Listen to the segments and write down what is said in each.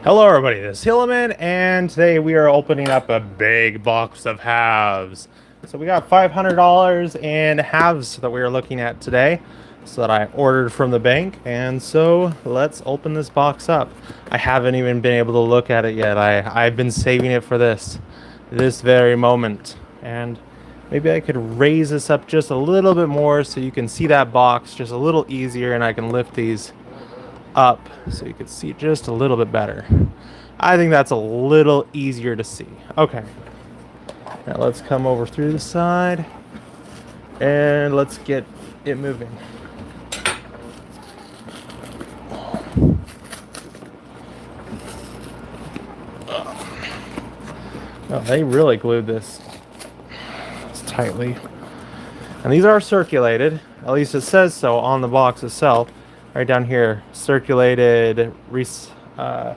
Hello everybody, this is Hilleman, and today we are opening up a big box of halves. So we got $500 in halves that we are looking at today, so that I ordered from the bank, and so let's open this box up. I haven't even been able to look at it yet. I've been saving it for this very moment, and maybe I could raise this up just a little bit more so you can see that box just a little easier, and I can lift these up so you can see it just a little bit better. I think that's a little easier to see. Okay, now let's come over through the side and let's get it moving. Oh, they really glued this tightly. And these are circulated, at least it says so on the box itself. Right down here, circulated, recycled.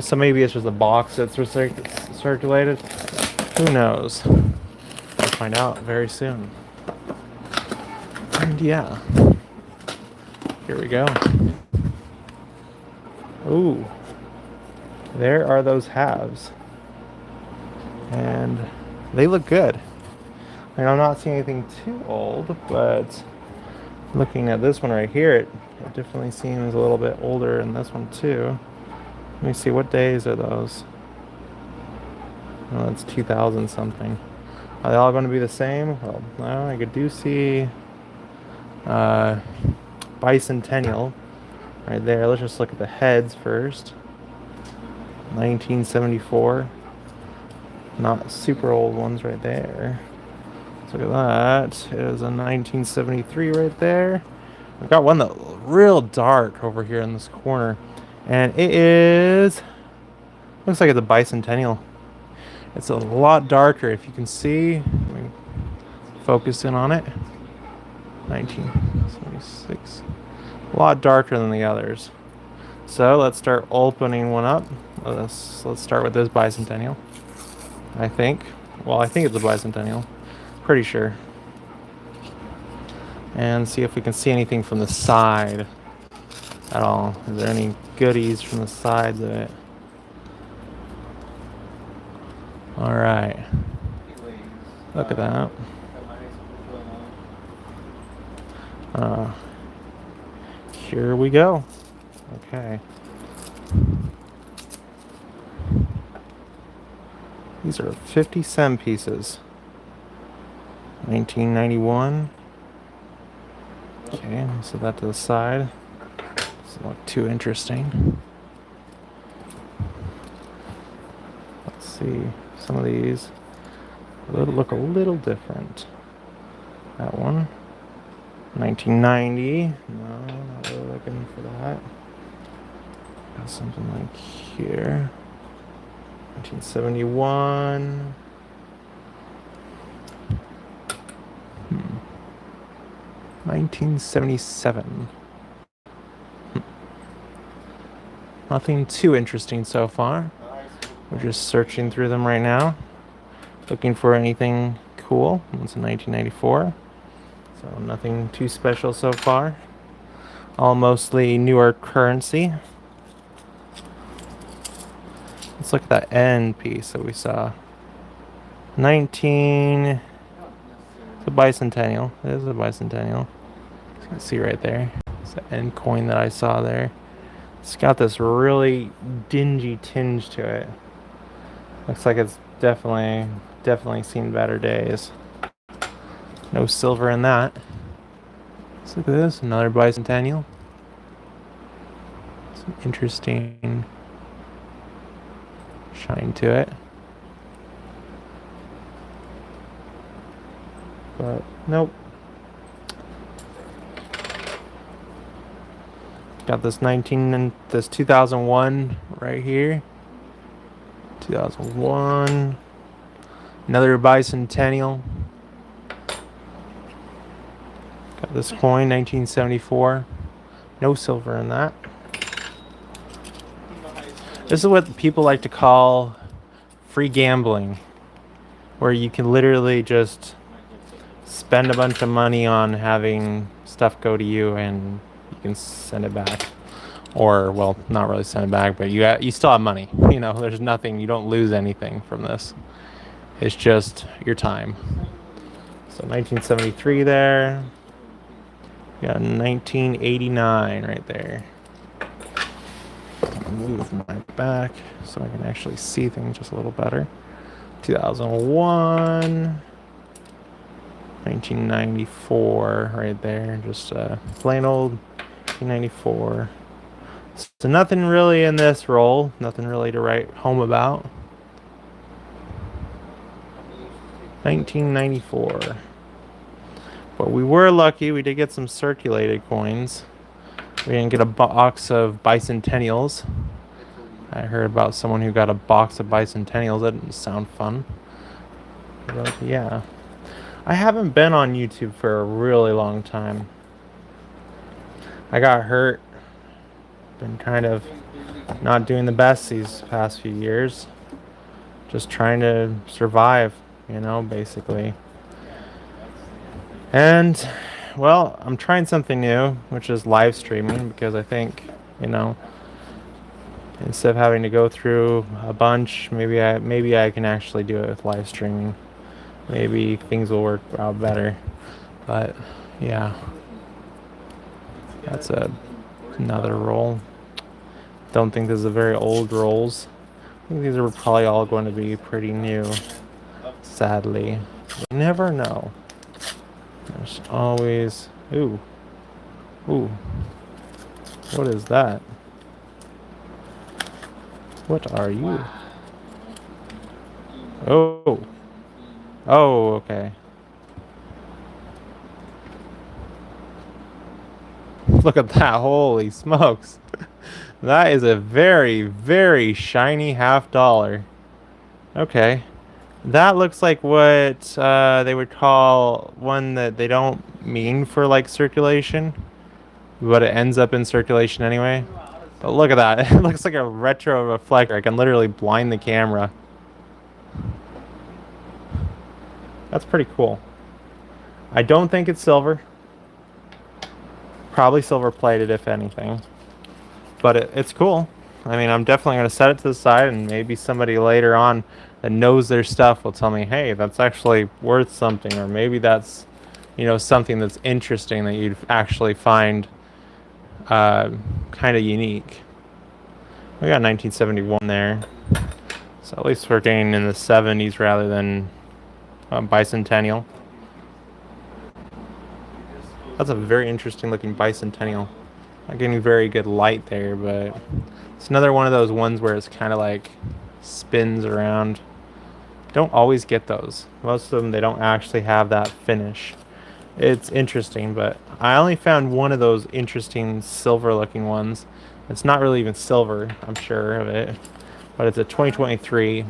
So maybe it's just a box that's circulated. Who knows? We'll find out very soon. And yeah, here we go. Ooh, there are those halves, and they look good. And I'm not seeing anything too old, but looking at this one right here, it definitely seems a little bit older, and this one too. Let me see, what days are those? Oh, that's 2000 something. Are they all going to be the same? Well, no, I do see bicentennial right there. Let's just look at the heads first. 1974. Not super old ones right there. Let's look at that. It is a 1973 right there. We've got one that's real dark over here in this corner. And it is... looks like it's a bicentennial. It's a lot darker, if you can see. Let me focus in on it. 1976. A lot darker than the others. So let's start opening one up. Let's start with this bicentennial. I think. Well, I think it's a bicentennial. Pretty sure. And see if we can see anything from the side at all. Is there any goodies from the sides of it? Alright. Look at that. Here we go. Okay. These are 50-cent pieces. 1991. Okay, set that to the side. Doesn't look too interesting. Let's see. Some of these look a little different. That one. 1990. No, not really looking for that. Got something like here. 1971. 1977. Nothing too interesting so far. We're just searching through them right now, looking for anything cool. It's in 1994, so nothing too special so far. All mostly newer currency. Let's look at that end piece that we saw. 19. It's a bicentennial. It is a bicentennial. You can see right there. It's the end coin that I saw there. It's got this really dingy tinge to it. Looks like it's definitely seen better days. No silver in that. Let's look at this. Another bicentennial. Some interesting shine to it. But nope. Got this 2001 right here. 2001. Another bicentennial. Got this coin, 1974. No silver in that. This is what people like to call free gambling, where you can literally just spend a bunch of money on having stuff go to you and you can send it back. or well, not really send it back, but you still have money. You know, there's nothing. You don't lose anything from this. It's just your time. So 1973 there. You got 1989 right there. I'll move my back so I can actually see things just a little better. 2001. 1994 right there. Just plain old 1994. So nothing really in this roll. Nothing really to write home about. 1994. But we were lucky. We did get some circulated coins. We didn't get a box of bicentennials. I heard about someone who got a box of bicentennials. That didn't sound fun. But yeah. I haven't been on YouTube for a really long time. I got hurt. Been kind of not doing the best these past few years. Just trying to survive, you know, basically. And, well, I'm trying something new, which is live streaming, because I think, you know, instead of having to go through a bunch, maybe I can actually do it with live streaming. Maybe things will work out better. But yeah, that's another roll. Don't think this is a very old rolls. I think these are probably all going to be pretty new. Sadly, you never know. There's always ooh. What is that? What are you? Oh. Oh, okay. Look at that. Holy smokes. That is a very, very shiny $50. Okay. That looks like what they would call one that they don't mean for like circulation, but it ends up in circulation anyway. But look at that. It looks like a retro reflector. I can literally blind the camera. That's pretty cool. I don't think it's silver. Probably silver plated, if anything. But it's cool. I mean, I'm definitely going to set it to the side, and maybe somebody later on that knows their stuff will tell me, hey, that's actually worth something, or maybe that's, you know, something that's interesting that you'd actually find kind of unique. We got 1971 there. So at least we're getting in the 70s rather than bicentennial. That's a very interesting looking bicentennial. Not getting very good light there, but it's another one of those ones where it's kind of like spins around. Don't always get those. Most of them, they don't actually have that finish. It's interesting, but I only found one of those interesting silver looking ones. It's not really even silver, I'm sure of it, but it's a 2023.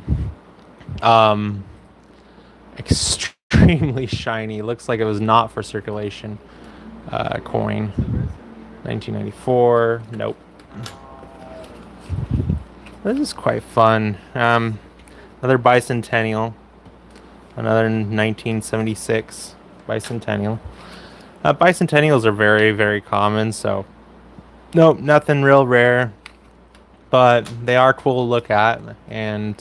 Extremely shiny. Looks like it was not for circulation. Coin. 1994. Nope. This is quite fun. Another bicentennial. Another 1976 bicentennial. Bicentennials are very, very common, so nope, nothing real rare. But they are cool to look at, and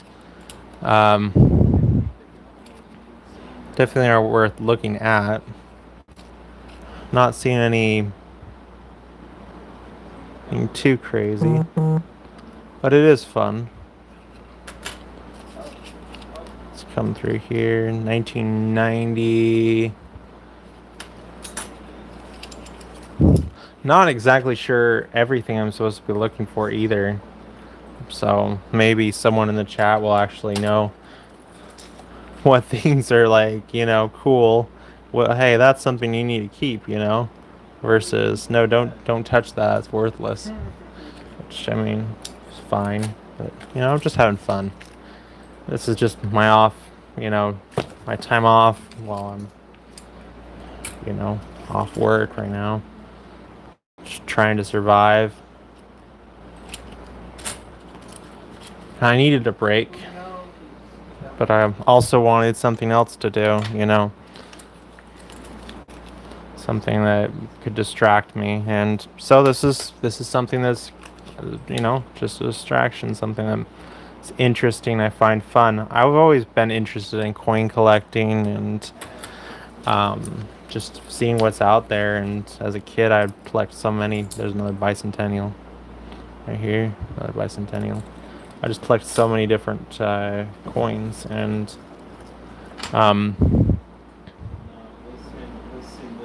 definitely are worth looking at. Not seeing anything too crazy, but it is fun. Let's come through here. 1990. Not exactly sure everything I'm supposed to be looking for either. So maybe someone in the chat will actually know what things are like, you know, cool. Well, hey, that's something you need to keep, you know, versus no, don't touch that. It's worthless. Which I mean, it's fine, but you know, I'm just having fun. This is just my off, you know, my time off while I'm, you know, off work right now. Just trying to survive. I needed a break, but I also wanted something else to do, you know. Something that could distract me, and so this is something that's You know, just a distraction, something that's interesting. I find fun. I've always been interested in coin collecting and just seeing what's out there. And as a kid, I'd collect so many. There's another bicentennial right here, another bicentennial. I just collect so many different coins, and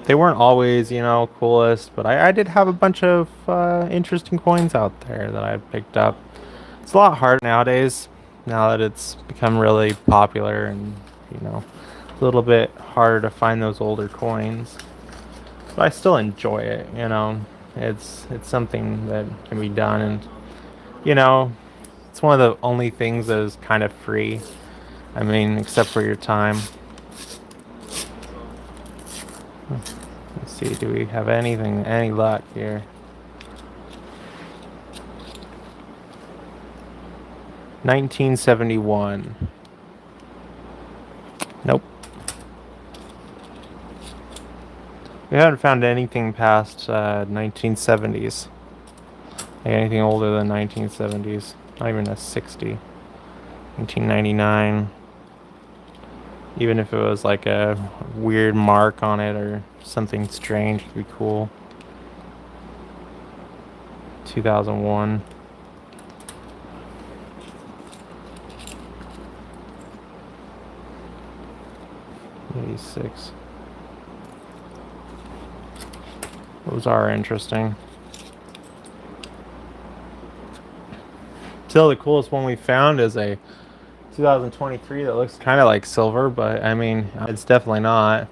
they weren't always, you know, coolest, but I did have a bunch of interesting coins out there that I picked up. It's a lot harder nowadays, now that it's become really popular, and you know, a little bit harder to find those older coins. But I still enjoy it, you know. It's something that can be done, and you know, it's one of the only things that is kind of free. I mean, except for your time. Let's see, do we have any luck here? 1971. Nope. We haven't found anything past 1970s. Like anything older than 1970s. Not even a 60. 1999. Even if it was like a weird mark on it or something strange, it'd be cool. 2001. '86. Those are interesting. Still, the coolest one we found is a 2023 that looks kind of like silver, but I mean, it's definitely not.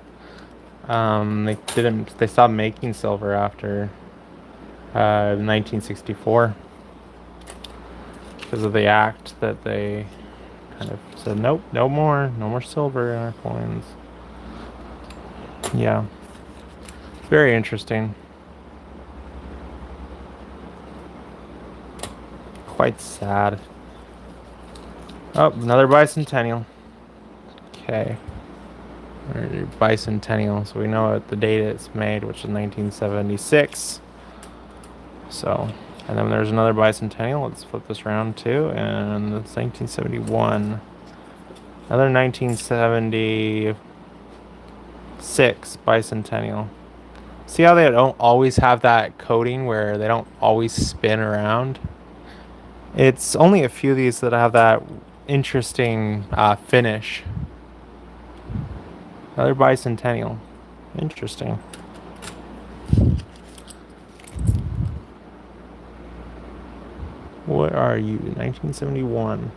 They stopped making silver after 1964 because of the act that they kind of said, nope, no more silver in our coins. Yeah, very interesting. Quite sad. Oh, another bicentennial. Okay. Bicentennial, so we know what the date it's made, which is 1976. So, and then there's another bicentennial. Let's flip this around too, and it's 1971. Another 1976 bicentennial. See how they don't always have that coating where they don't always spin around? It's only a few of these that have that interesting finish. Another bicentennial. Interesting. What are you? 1971.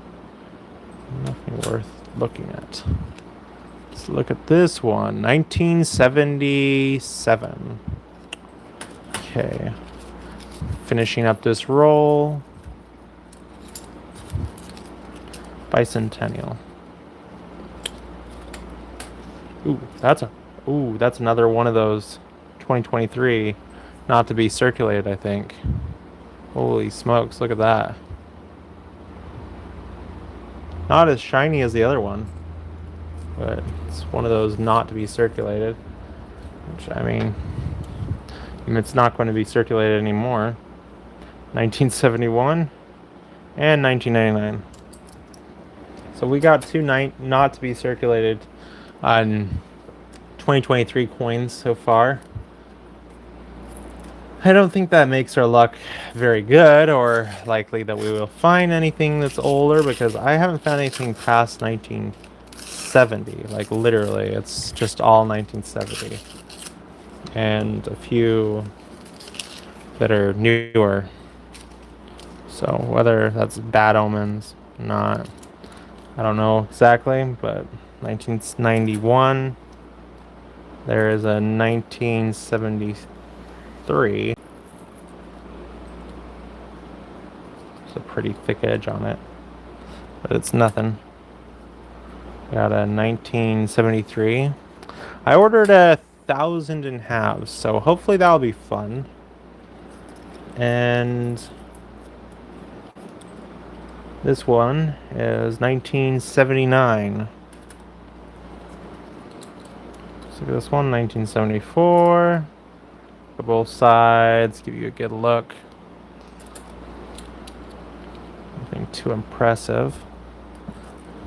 Nothing worth looking at. Let's look at this one. 1977. Okay. Finishing up this roll. Bicentennial. Ooh, that's another one of those 2023 not to be circulated, I think. Holy smokes, look at that. Not as shiny as the other one, but it's one of those not to be circulated, which I mean it's not going to be circulated anymore. 1971 and 1999. So we got two not to be circulated on 2023 coins so far. I don't think that makes our luck very good or likely that we will find anything that's older, because I haven't found anything past 1970. Like literally, it's just all 1970. And a few that are newer. So whether that's bad omens or not, I don't know exactly, but 1991. There is a 1973. It's a pretty thick edge on it, but it's nothing. Got a 1973. I ordered 1,000 in halves, so hopefully that'll be fun. And this one is 1979. So this one, 1974. Go both sides, give you a good look. too impressive.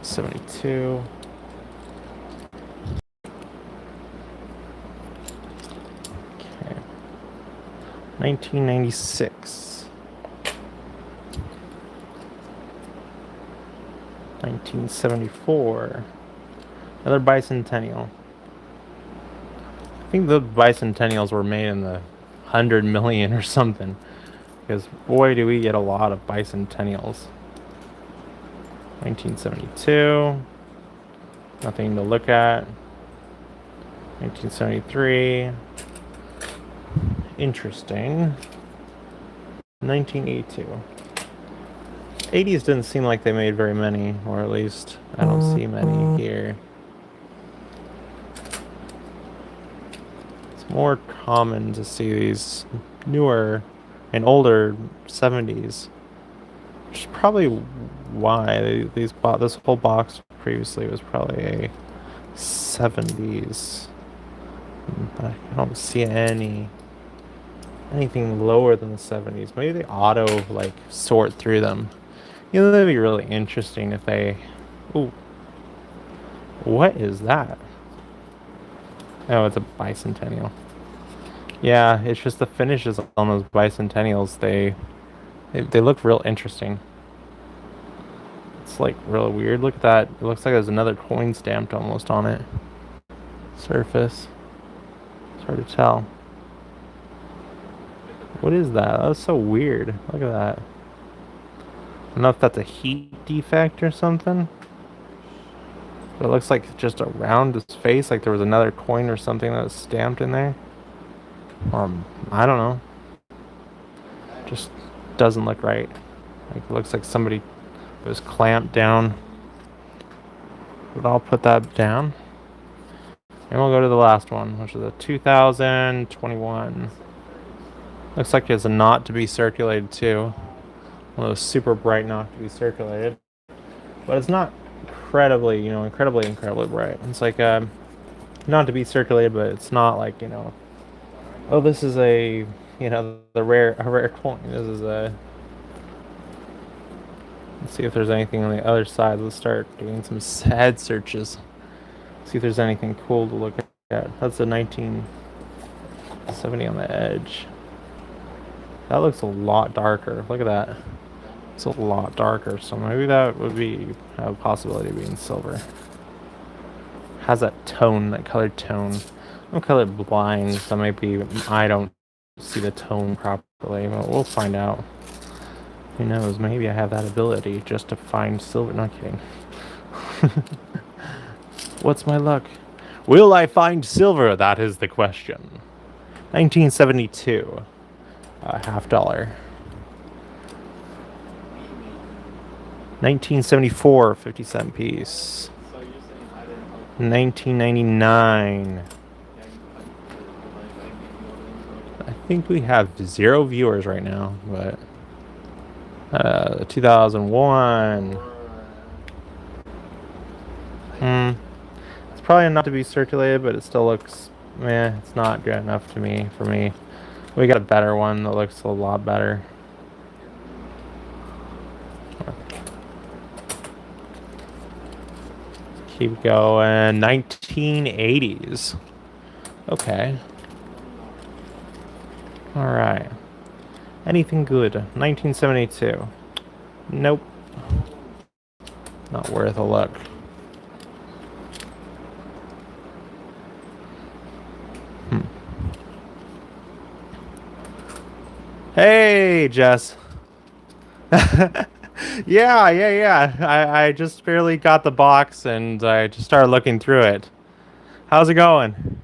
72. Okay. 1996. 1974. Another bicentennial. I think the bicentennials were made in the 100 million or something. Because boy, do we get a lot of bicentennials. 1972. Nothing to look at. 1973. Interesting. 1982. 80s didn't seem like they made very many, or at least I don't see many here. It's more common to see these newer and older 70s, which is probably why this whole box previously was probably a 70s. But I don't see anything lower than the 70s. Maybe they auto like sort through them. You know, that'd be really interesting if they... Ooh. What is that? Oh, it's a bicentennial. Yeah, it's just the finishes on those bicentennials. They look real interesting. It's like real weird. Look at that. It looks like there's another coin stamped almost on it. Surface. It's hard to tell. What is that? That's so weird. Look at that. I don't know if that's a heat defect or something. But it looks like just around his face, like there was another coin or something that was stamped in there. Or, I don't know. Just doesn't look right. Like it looks like somebody was clamped down. But I'll put that down. And we'll go to the last one, which is a 2021. Looks like it's a not to be circulated too. One of those super bright not to be circulated. But it's not incredibly bright. It's like not to be circulated, but it's not like, oh, this is a rare coin. This is a... Let's see if there's anything on the other side. Let's start doing some sad searches. See if there's anything cool to look at. That's a 1970 on the edge. That looks a lot darker. Look at that. It's a lot darker, so maybe that would have a possibility of being silver. Has that tone, that colored tone. I'm color blind, so maybe I don't see the tone properly, but we'll find out. Who knows? Maybe I have that ability just to find silver. Not kidding. What's my luck? Will I find silver? That is the question. 1972. $50. 1974, 50-cent piece. 1999. I think we have 0 viewers right now, but 2001. It's probably not to be circulated, but it still looks, it's not good enough for me. We got a better one that looks a lot better. Keep going. 1980s. Okay. Alright. Anything good? 1972. Nope. Not worth a look. Hey, Jess. Yeah. I just barely got the box and I just started looking through it. How's it going?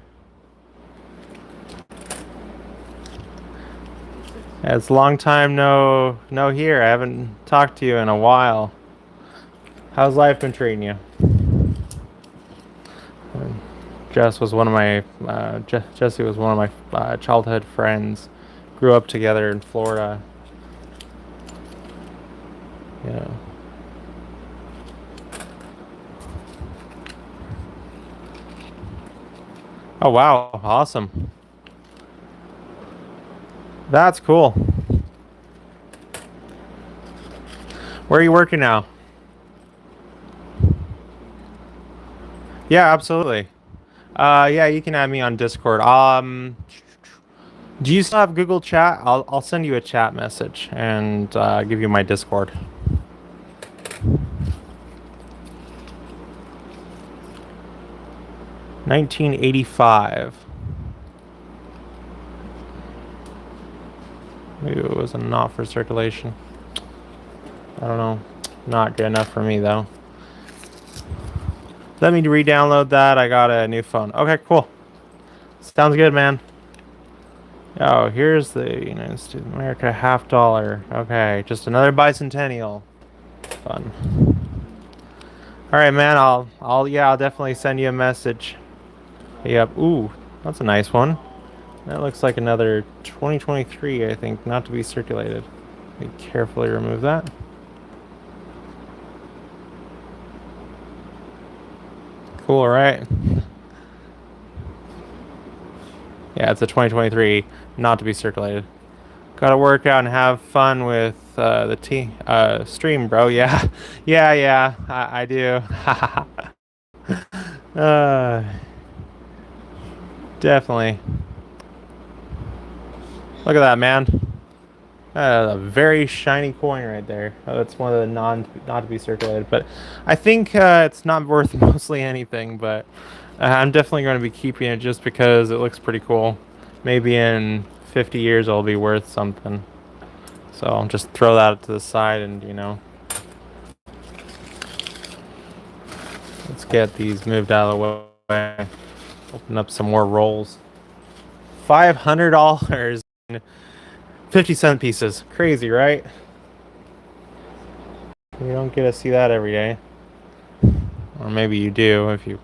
It's a long time no here. I haven't talked to you in a while. How's life been treating you? Jesse was one of my childhood friends. Grew up together in Florida. Yeah. Oh wow, awesome. That's cool. Where are you working now? Yeah, absolutely. Yeah, you can add me on Discord. Do you still have Google Chat? I'll send you a chat message and give you my Discord. 1985. Maybe it was not for circulation. I don't know. Not good enough for me though. Let me re-download that. I got a new phone. Okay, cool. Sounds good, man. Oh, here's the United States of America $50. Okay, just another bicentennial. Fun. All right, man. I'll definitely send you a message. Yep. Ooh, that's a nice one. That looks like another 2023, I think, not to be circulated. Let me carefully remove that. Cool, right? Yeah, it's a 2023, not to be circulated. Gotta work out and have fun with the stream, bro. Yeah, yeah, I do. Definitely. Look at that, man. A very shiny coin right there. Oh, that's one of the not to be circulated, but I think it's not worth mostly anything. But I'm definitely going to be keeping it just because it looks pretty cool. Maybe in 50 years it'll be worth something. So I'll just throw that to the side and let's get these moved out of the way. Open up some more rolls. $500. 50-cent pieces. Crazy, right? You don't get to see that every day. Or maybe you do if you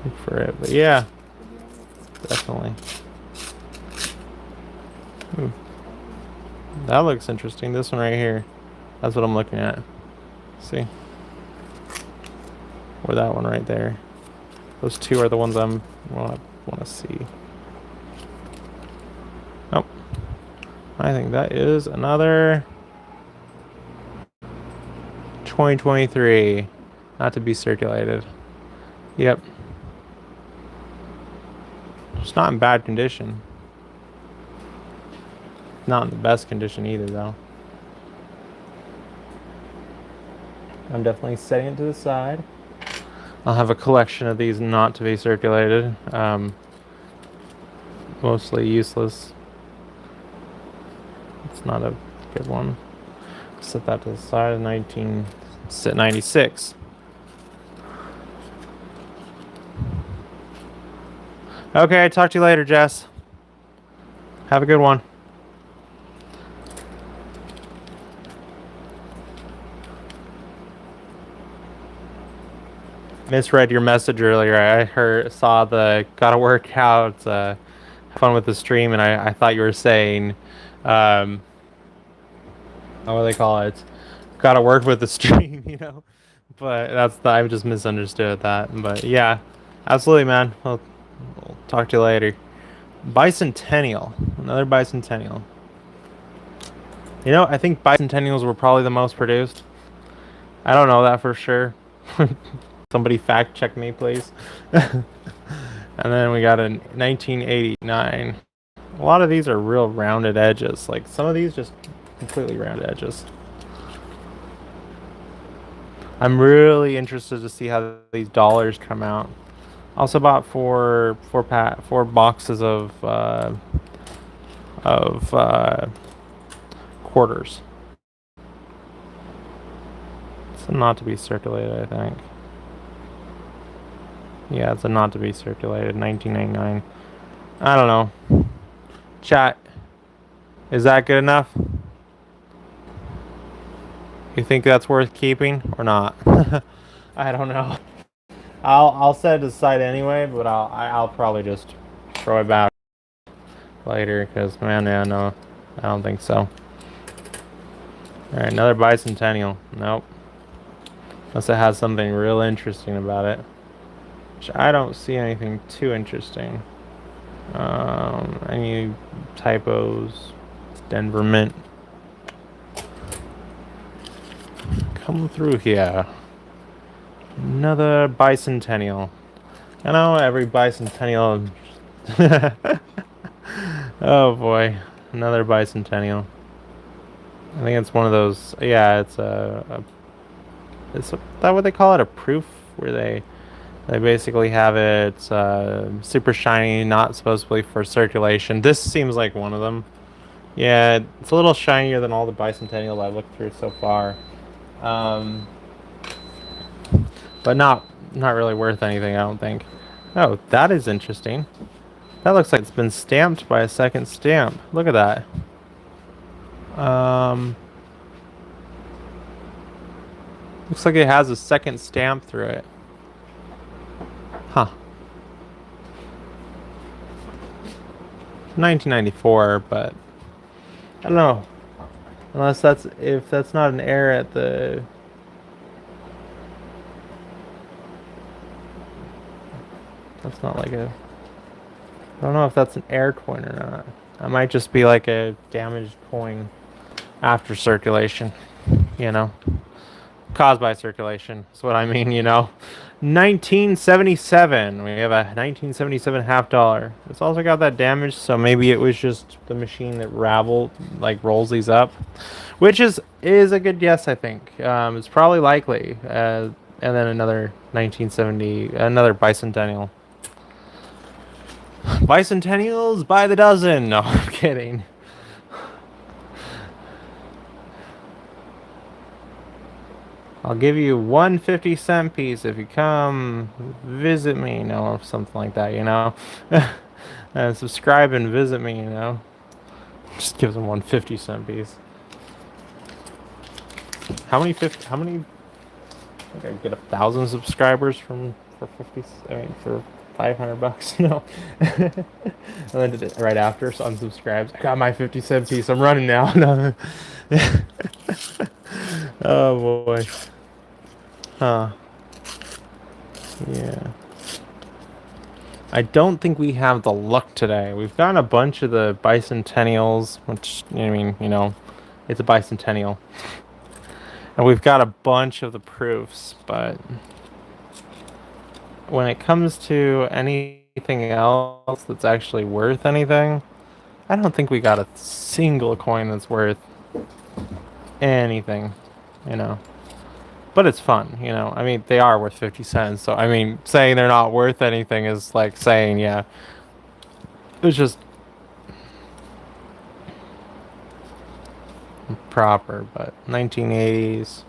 look for it. But yeah, definitely. Ooh. That looks interesting. This one right here. That's what I'm looking at. See? Or that one right there. Those two are the ones I want to see. Nope. I think that is another 2023, not to be circulated. Yep. It's not in bad condition. Not in the best condition either, though. I'm definitely setting it to the side. I'll have a collection of these not to be circulated. Mostly useless. It's not a good one. Set that to the side. 96. Okay, talk to you later, Jess. Have a good one. Misread your message earlier. I saw the gotta work out, have fun with the stream, and I thought you were saying, what do they call it? Gotta work with the stream, But I just misunderstood that. But yeah, absolutely, man. We'll talk to you later. Bicentennial, another bicentennial. I think bicentennials were probably the most produced. I don't know that for sure. Somebody fact check me, please. And then we got a 1989. A lot of these are real rounded edges. Like some of these just completely rounded edges. I'm really interested to see how these dollars come out. Also bought four boxes of quarters. It's not to be circulated, I think. Yeah, it's a not to be circulated. 1999. I don't know. Chat. Is that good enough? You think that's worth keeping or not? I don't know. I'll set it aside anyway, but I'll probably just throw it back later because man, yeah, no, I don't think so. All right, another bicentennial. Nope. Unless it has something real interesting about it. Which I don't see anything too interesting. Any typos? It's Denver Mint. come through here? Another bicentennial. I know every bicentennial. Oh boy, another bicentennial. I think it's one of those. Yeah, it's is that what they call it? A proof where they basically have it super shiny, not supposedly for circulation. This seems like one of them. Yeah, it's a little shinier than all the bicentennials I've looked through so far. Um, but not really worth anything, I don't think. Oh, that is interesting. That looks like it's been stamped by a second stamp. Look at that. Looks like it has a second stamp through it. Huh. 1994, but I don't know. Unless if that's not an error at the. That's not like a. I don't know if that's an air coin or not. That might just be like a damaged coin after circulation, you know? Caused by circulation. That's what I mean, you know? 1977. We have a 1977 half dollar. It's also got that damage, so maybe it was just the machine that rolls these up, which is a good guess, I think. It's probably likely. And then another 1970, another bicentennial. Bicentennials by the dozen. No, I'm kidding. I'll give you one 50-cent piece if you come visit me, or something like that, you know? And subscribe and visit me, you know? Just gives them one 50-cent piece. How many? I think I get 1,000 subscribers for 50. I mean, for $500. No. And then did it right after, so unsubscribes. I got my 50-cent piece. I'm running now. No. Oh boy. Huh. Yeah. I don't think we have the luck today. We've gotten a bunch of the bicentennials, which, I mean, you know, it's a bicentennial. And we've got a bunch of the proofs, but when it comes to anything else that's actually worth anything, I don't think we got a single coin that's worth anything, you know. But it's fun, you know. I mean, they are worth 50 cents, so I mean, saying they're not worth anything is like saying, yeah, it's just proper. But 1980s.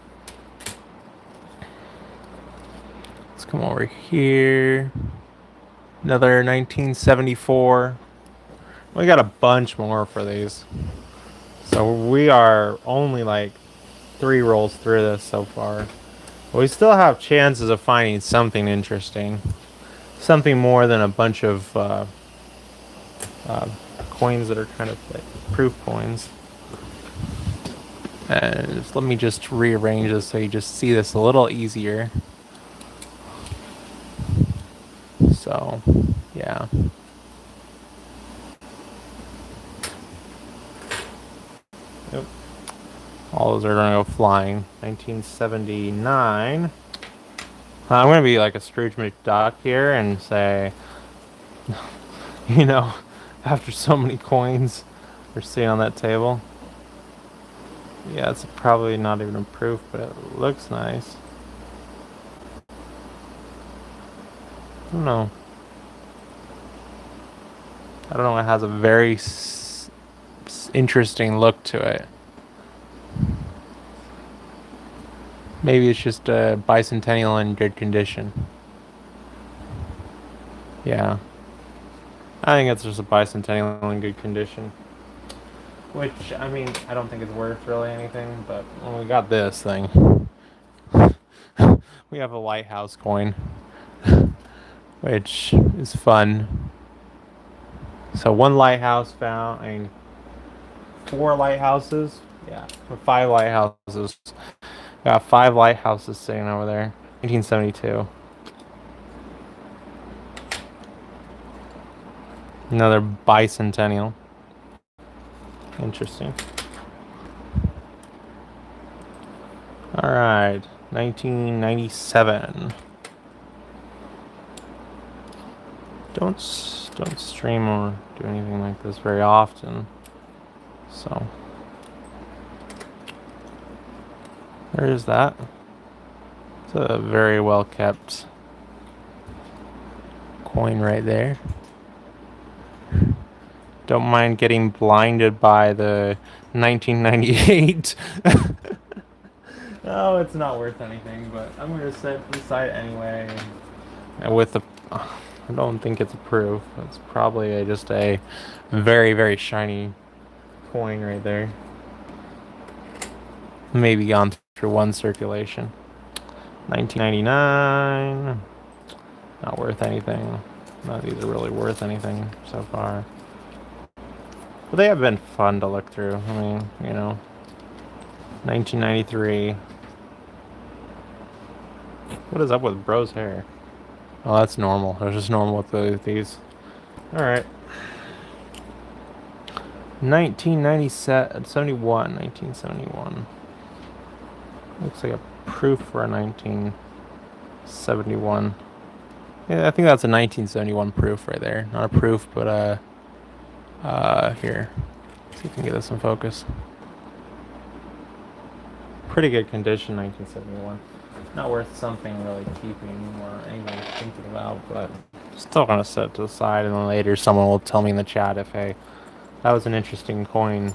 Let's come over here. Another 1974. We got a bunch more for these. So we are only like 3 rolls through this so far. But we still have chances of finding something interesting. Something more than a bunch of coins that are kind of like proof coins. And let me just rearrange this so you just see this a little easier. So, yeah. Yep. All those are going to go flying. 1979. I'm going to be like a Scrooge McDuck here and say, you know, after so many coins we're seeing on that table. Yeah, it's probably not even a proof, but it looks nice. I don't know. It has a very interesting look to it. Maybe it's just a bicentennial in good condition. Yeah. I think it's just a bicentennial in good condition. Which, I mean, I don't think it's worth really anything, but when we got this thing, we have a lighthouse coin, which is fun. So 1 lighthouse found, 4 lighthouses, yeah, 5 lighthouses. Got 5 lighthouses sitting over there, 1972. Another bicentennial. Interesting. All right, 1997. Don't stream or do anything like this very often, so there is that. It's a very well kept coin right there. Don't mind getting blinded by the 1998. Oh, it's not worth anything, but I'm gonna set it aside anyway. And with the, I don't think it's a proof. It's probably just a very, very shiny coin right there. Maybe gone through one circulation. 1999. Not worth anything. None of these are really worth anything so far. But they have been fun to look through. I mean, you know. 1993. What is up with bro's hair? Oh, that's normal. It's just normal with these. Alright. 1971. 1971. Looks like a proof for a 1971. Yeah, I think that's a 1971 proof right there. Not a proof, but here. See if we can get this in focus. Pretty good condition, 1971. Not worth something really keeping or anything thinking about, but still gonna set it to the side, and then later someone will tell me in the chat if, hey, that was an interesting coin,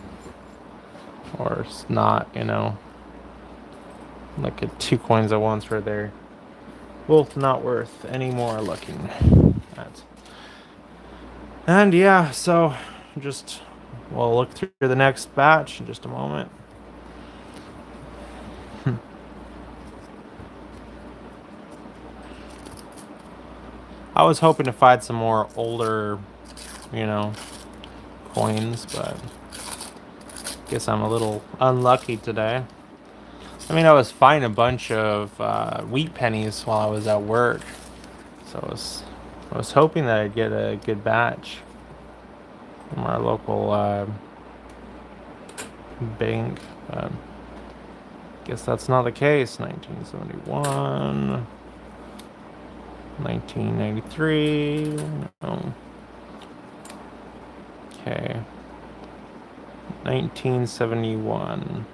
or it's not, you know. Look at two coins at once right there. Both not worth any more looking at. And yeah, so just we'll look through the next batch in just a moment. I was hoping to find some more older, you know, coins, but guess I'm a little unlucky today. I mean, I was finding a bunch of wheat pennies while I was at work, so I was hoping that I'd get a good batch from our local bank. Guess that's not the case. 1971. 1993. No. Okay. 1971.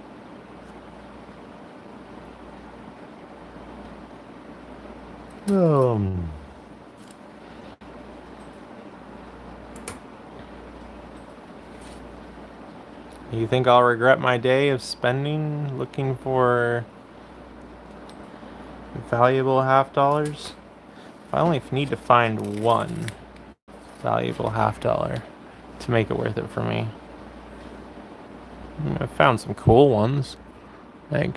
You think I'll regret my day of spending looking for valuable half dollars? I only need to find one valuable half dollar to make it worth it for me. I found some cool ones. Like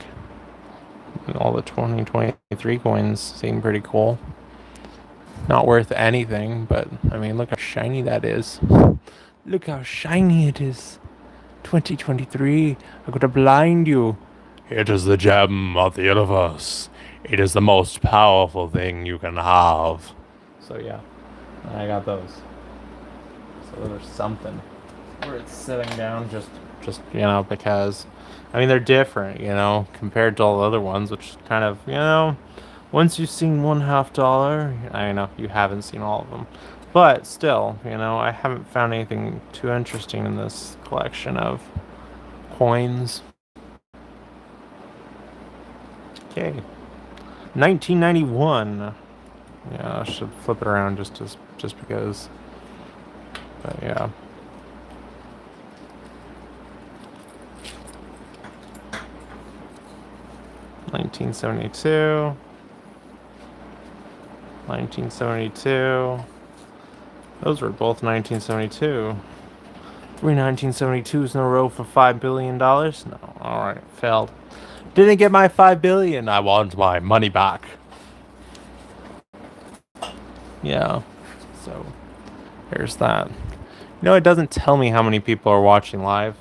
all the 2023 coins seem pretty cool. Not worth anything, but I mean, look how shiny that is. Look how shiny it is. 2023, I'm gonna blind you. It is the gem of the universe. It is the most powerful thing you can have. So yeah, I got those. So there's something where it's sitting down just you know, because I mean they're different, you know, compared to all the other ones, which kind of, you know, once you've seen one half dollar, I know you haven't seen all of them. But still, you know, I haven't found anything too interesting in this collection of coins. Okay. 1991. Yeah, I should flip it around just because. But yeah. $1972. 1972. Those were both 1972. Three 1972s in a row for $5 billion? No. Alright, failed. Didn't get my $5 billion. I want my money back. Yeah. So, there's that. You know, it doesn't tell me how many people are watching live.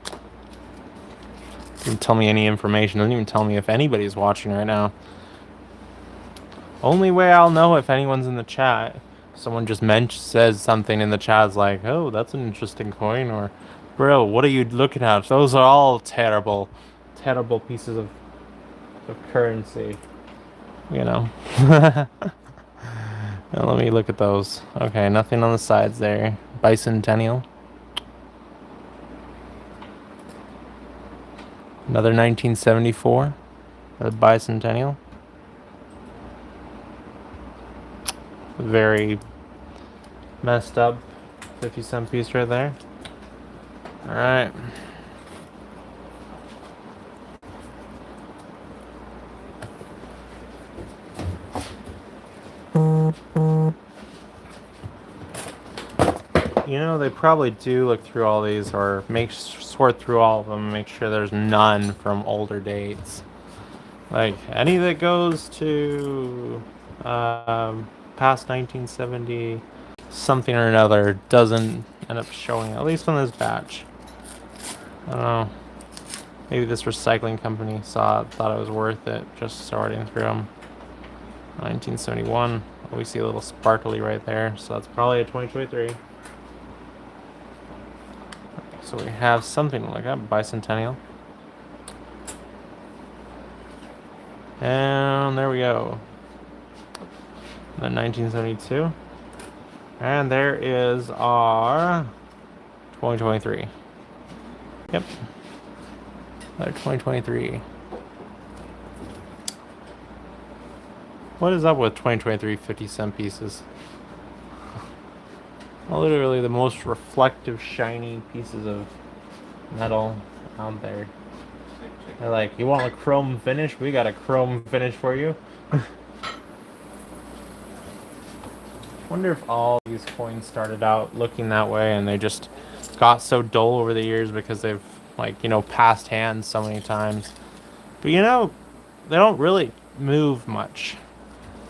It doesn't tell me any information. It doesn't even tell me if anybody's watching right now. Only way I'll know if anyone's in the chat, someone just says something in the chat like, oh, that's an interesting coin, or, bro, what are you looking at? Those are all terrible, terrible pieces of of currency. You know. Now let me look at those. Okay, nothing on the sides there. Bicentennial. Another 1974. The bicentennial. Very messed up 50-cent piece right there. All right. You know, they probably do look through all these or sort through all of them and make sure there's none from older dates. Like, any that goes to past 1970 something or another doesn't end up showing, at least on this batch. I don't know. Maybe this recycling company thought it was worth it just sorting through them. 1971. Oh, we see a little sparkly right there, so that's probably a 2023. So we have something like that, bicentennial. And there we go. The 1972. And there is our 2023. Yep. Another 2023. What is up with 2023 50-cent pieces? Literally the most reflective, shiny pieces of metal out there. They're like, you want a chrome finish? We got a chrome finish for you. Wonder if all these coins started out looking that way and they just got so dull over the years because they've, like, you know, passed hands so many times. But, you know, they don't really move much.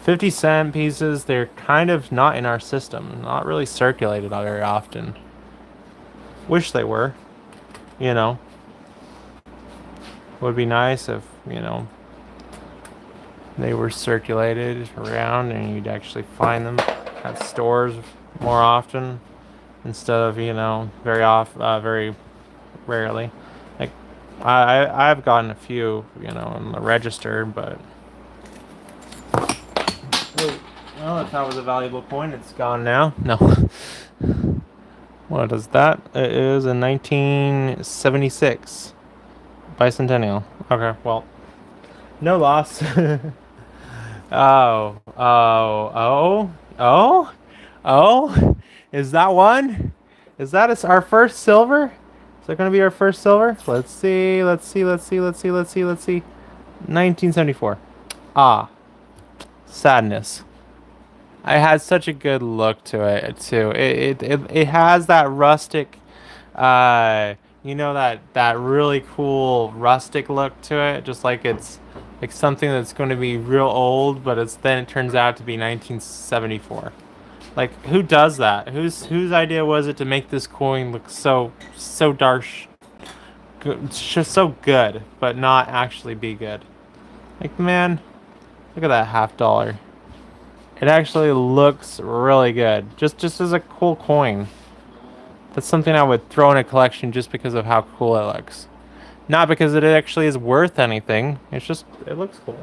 50-cent pieces, they're kind of not in our system, not really circulated very often. Wish they were, you know. Would be nice if, you know, they were circulated around and you'd actually find them at stores more often instead of, you know, very rarely. Like, I've gotten a few, you know, on the register, but well, if that was a valuable coin, it's gone now. No. What is that? It is a 1976 bicentennial. Okay, well, no loss. Oh. Is that one? Is that our first silver? Is that going to be our first silver? Let's see. 1974. Ah. Sadness. I had such a good look to it too. It has that rustic, you know, that really cool rustic look to it. Just like it's like something that's going to be real old, but then it turns out to be 1974. Like, who does that? Whose idea was it to make this coin look so dark, just so good, but not actually be good? Like, man, look at that $50. It actually looks really good. Just as a cool coin. That's something I would throw in a collection just because of how cool it looks. Not because it actually is worth anything. It's just, it looks cool.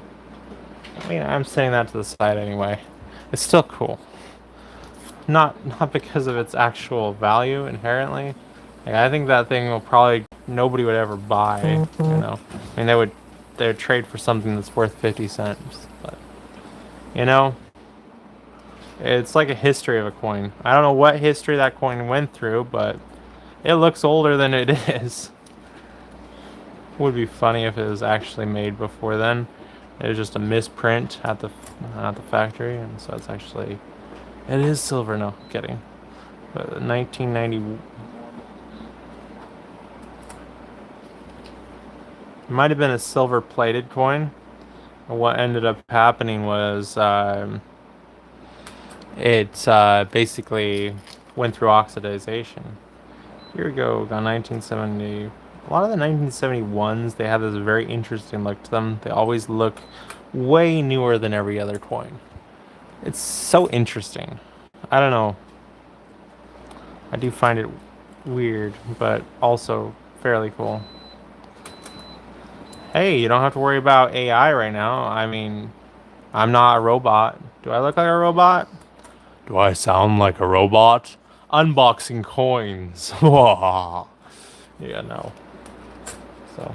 I mean, I'm setting that to the side anyway. It's still cool. Not because of its actual value inherently. Like, I think that thing will probably, nobody would ever buy, you know. I mean, they would trade for something that's worth 50 cents. But, you know, it's like a history of a coin. I don't know what history that coin went through, but it looks older than it is. Would be funny if it was actually made before then. It was just a misprint at the factory, and so it's actually, it is silver. No, kidding. But 1990 might have been a silver-plated coin. And what ended up happening was it basically went through oxidization. Here we go, got 1970. A lot of the 1971s, they have this very interesting look to them. They always look way newer than every other coin. It's so interesting. I don't know. I do find it weird, but also fairly cool. Hey, you don't have to worry about AI right now. I mean, I'm not a robot. Do I look like a robot? Do I sound like a robot? Unboxing coins. Yeah, no. So,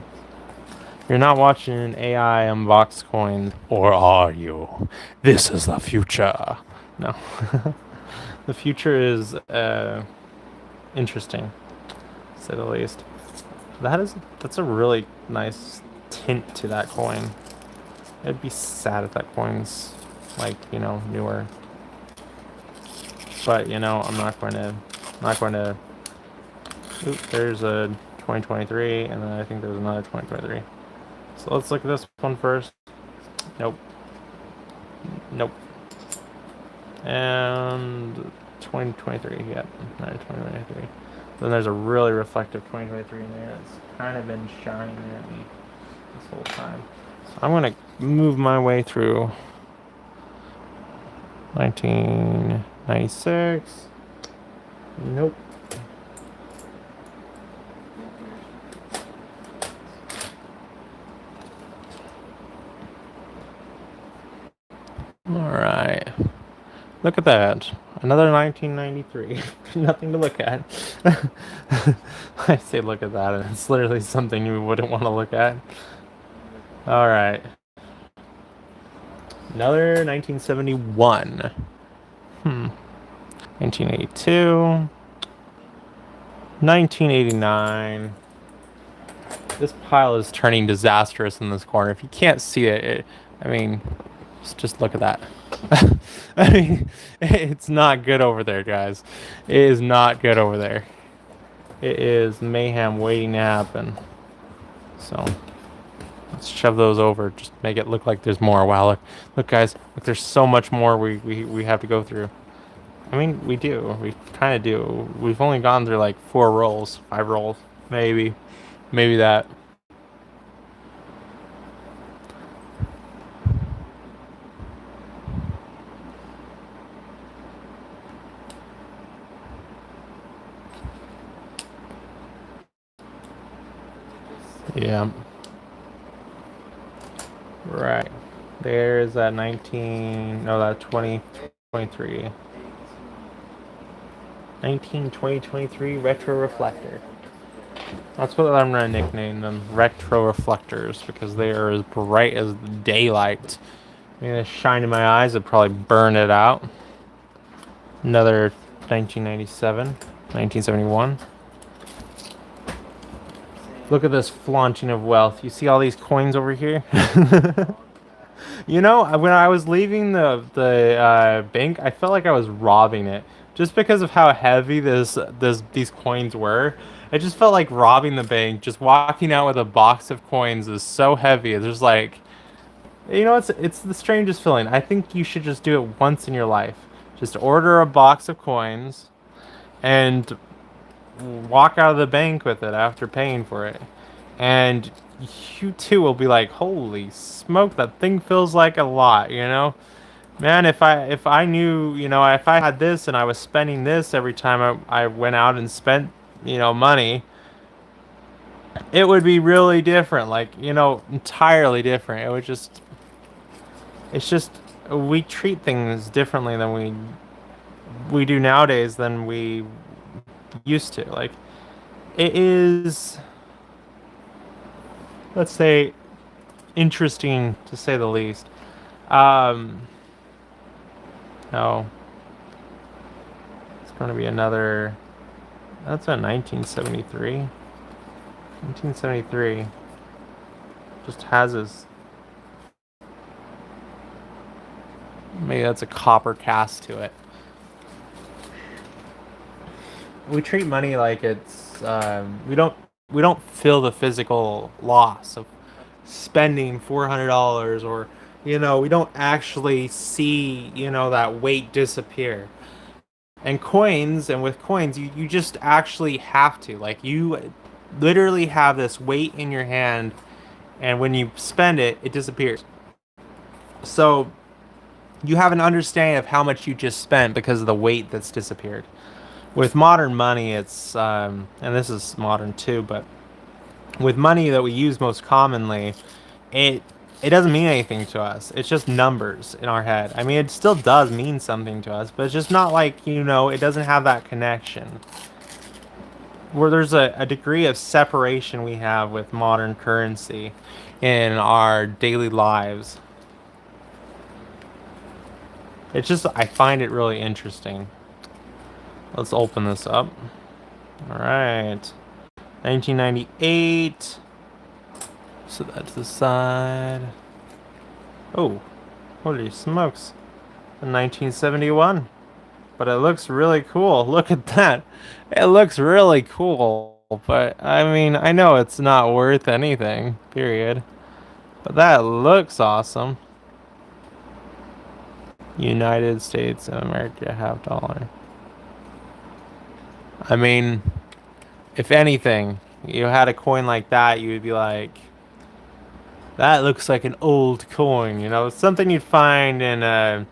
you're not watching an AI unbox coins, or are you? This is the future. No. The future is interesting, to say the least. That's a really nice tint to that coin. I'd be sad if that coin's like, newer. But I'm not going to. Oop, there's a 2023, and then I think there's another 2023. So let's look at this one first. Nope. Nope. And 2023, yep. 2023. Then there's a really reflective 2023 in there. It's kind of been shining at me this whole time. So I'm gonna move my way through 1996. Nope. All right. Look at that. Another 1993. Nothing to look at. I say look at that, and it's literally something you wouldn't want to look at. All right. Another 1971. 1982. 1989. This pile is turning disastrous in this corner. If you can't see it, I mean, just look at that. I mean, it's not good over there, guys. It is not good over there. It is mayhem waiting to happen. So let's shove those over. Just make it look like there's more. Wow, look, guys. Look, there's so much more we have to go through. I mean, we do. We kind of do. We've only gone through like 4 rolls, 5 rolls, maybe that. Yeah. Right. There's that 2023. 2023 retro reflector. That's what I'm gonna nickname them, retro reflectors, because they are as bright as daylight. I'm gonna shine in my eyes, it'd probably burn it out. Another 1997, 1971. Look at this flaunting of wealth. You see all these coins over here? When I was leaving the bank, I felt like I was robbing it, just because of how heavy these coins were. I just felt like robbing the bank. Just walking out with a box of coins is so heavy. It's just like, it's the strangest feeling. I think you should just do it once in your life. Just order a box of coins, and walk out of the bank with it after paying for it, and you too will be like, holy smoke, that thing feels like a lot, man. If I knew, if I had this and I was spending this every time I went out and spent, money, it would be really different, like, entirely different. It's just we treat things differently than we do nowadays than we used to. Like, it is, let's say, interesting to say the least. No, it's going to be another. That's a 1973. 1973 just has his. Maybe that's a copper cast to it. We treat money like it's we don't feel the physical loss of spending $400, or we don't actually see that weight disappear. And with coins, you just actually have to, like, you literally have this weight in your hand, and when you spend it, it disappears. So you have an understanding of how much you just spent because of the weight that's disappeared. With modern money, it's and this is modern too, but with money that we use most commonly, it it doesn't mean anything to us. It's just numbers in our head. I mean, it still does mean something to us, but it's just not like, it doesn't have that connection. Where there's a degree of separation we have with modern currency in our daily lives. It's just, I find it really interesting. Let's open this up. All right. 1998. Set that to the side. Oh, holy smokes. 1971. But it looks really cool. Look at that. It looks really cool. But, I mean, I know it's not worth anything, period. But that looks awesome. United States of America $50. I mean, if anything, you had a coin like that, you would be like, that looks like an old coin, It's something you'd find in a,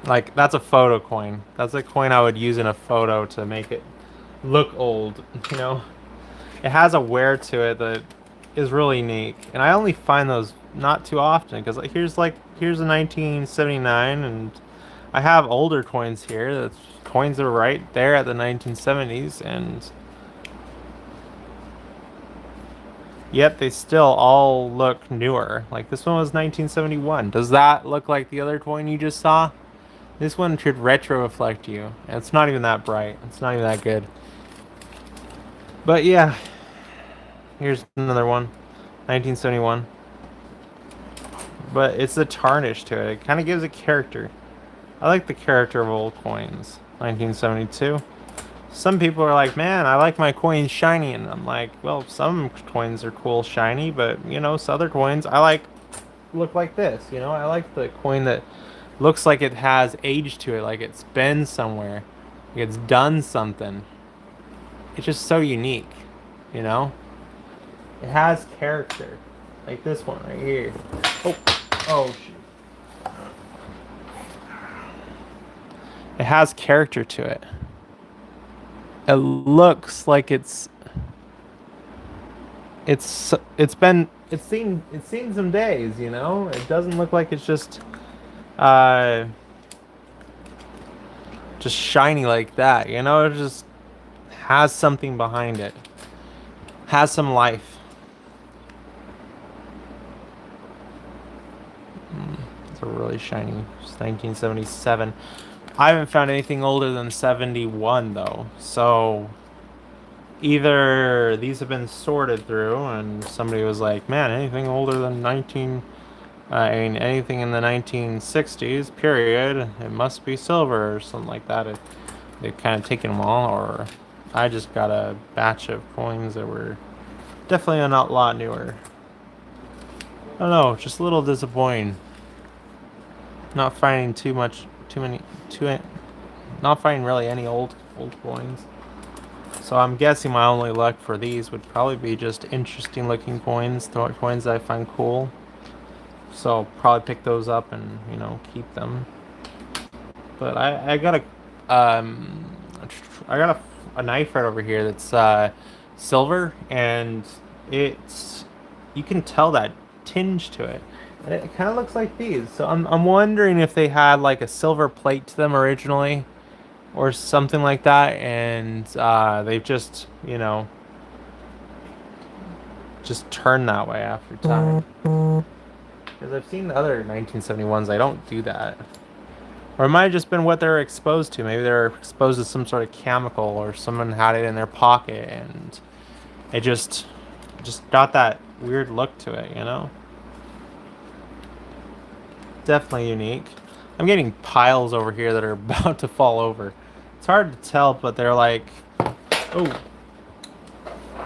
like, that's a photo coin. That's a coin I would use in a photo to make it look old, It has a wear to it that is really unique. And I only find those not too often, because here's a 1979, and I have older coins here. That's coins that are right there at the 1970s, and yet they still all look newer. Like this one was 1971. Does that look like the other coin you just saw? This one should retro reflect you, and it's not even that bright. It's not even that good. But yeah, here's another one, 1971. But it's a tarnish to it. It kind of gives it character. I like the character of old coins. 1972. Some people are like, man, I like my coins shiny. And I'm like, well, some coins are cool shiny, but, some other coins I like look like this. I like the coin that looks like it has age to it, like it's been somewhere, like it's done something. It's just so unique, It has character. Like this one right here. Oh shoot. It has character to it. It looks like it's seen some days, It doesn't look like it's just shiny like that, It just has something behind it. Has some life. It's a really shiny. It's 1977. I haven't found anything older than 71 though. So either these have been sorted through and somebody was like, man, anything older than anything in the 1960s, period, it must be silver or something like that. They've kind of taken them all, or I just got a batch of coins that were definitely a lot newer. I don't know, just a little disappointing. Not finding not finding really any old coins. So I'm guessing my only luck for these would probably be just interesting looking coins, coins that I find cool. So I'll probably pick those up and keep them. But I got a knife right over here that's silver, and you can tell that tinge to it, and it kind of looks like these. So I'm wondering if they had like a silver plate to them originally, or something like that, and they've just just turned that way after time. Because I've seen the other 1971s, they don't do that. Or it might have just been what they're exposed to. Maybe they're exposed to some sort of chemical, or someone had it in their pocket and it just got that weird look to it, Definitely unique. I'm getting piles over here that are about to fall over. It's hard to tell, but they're like, oh,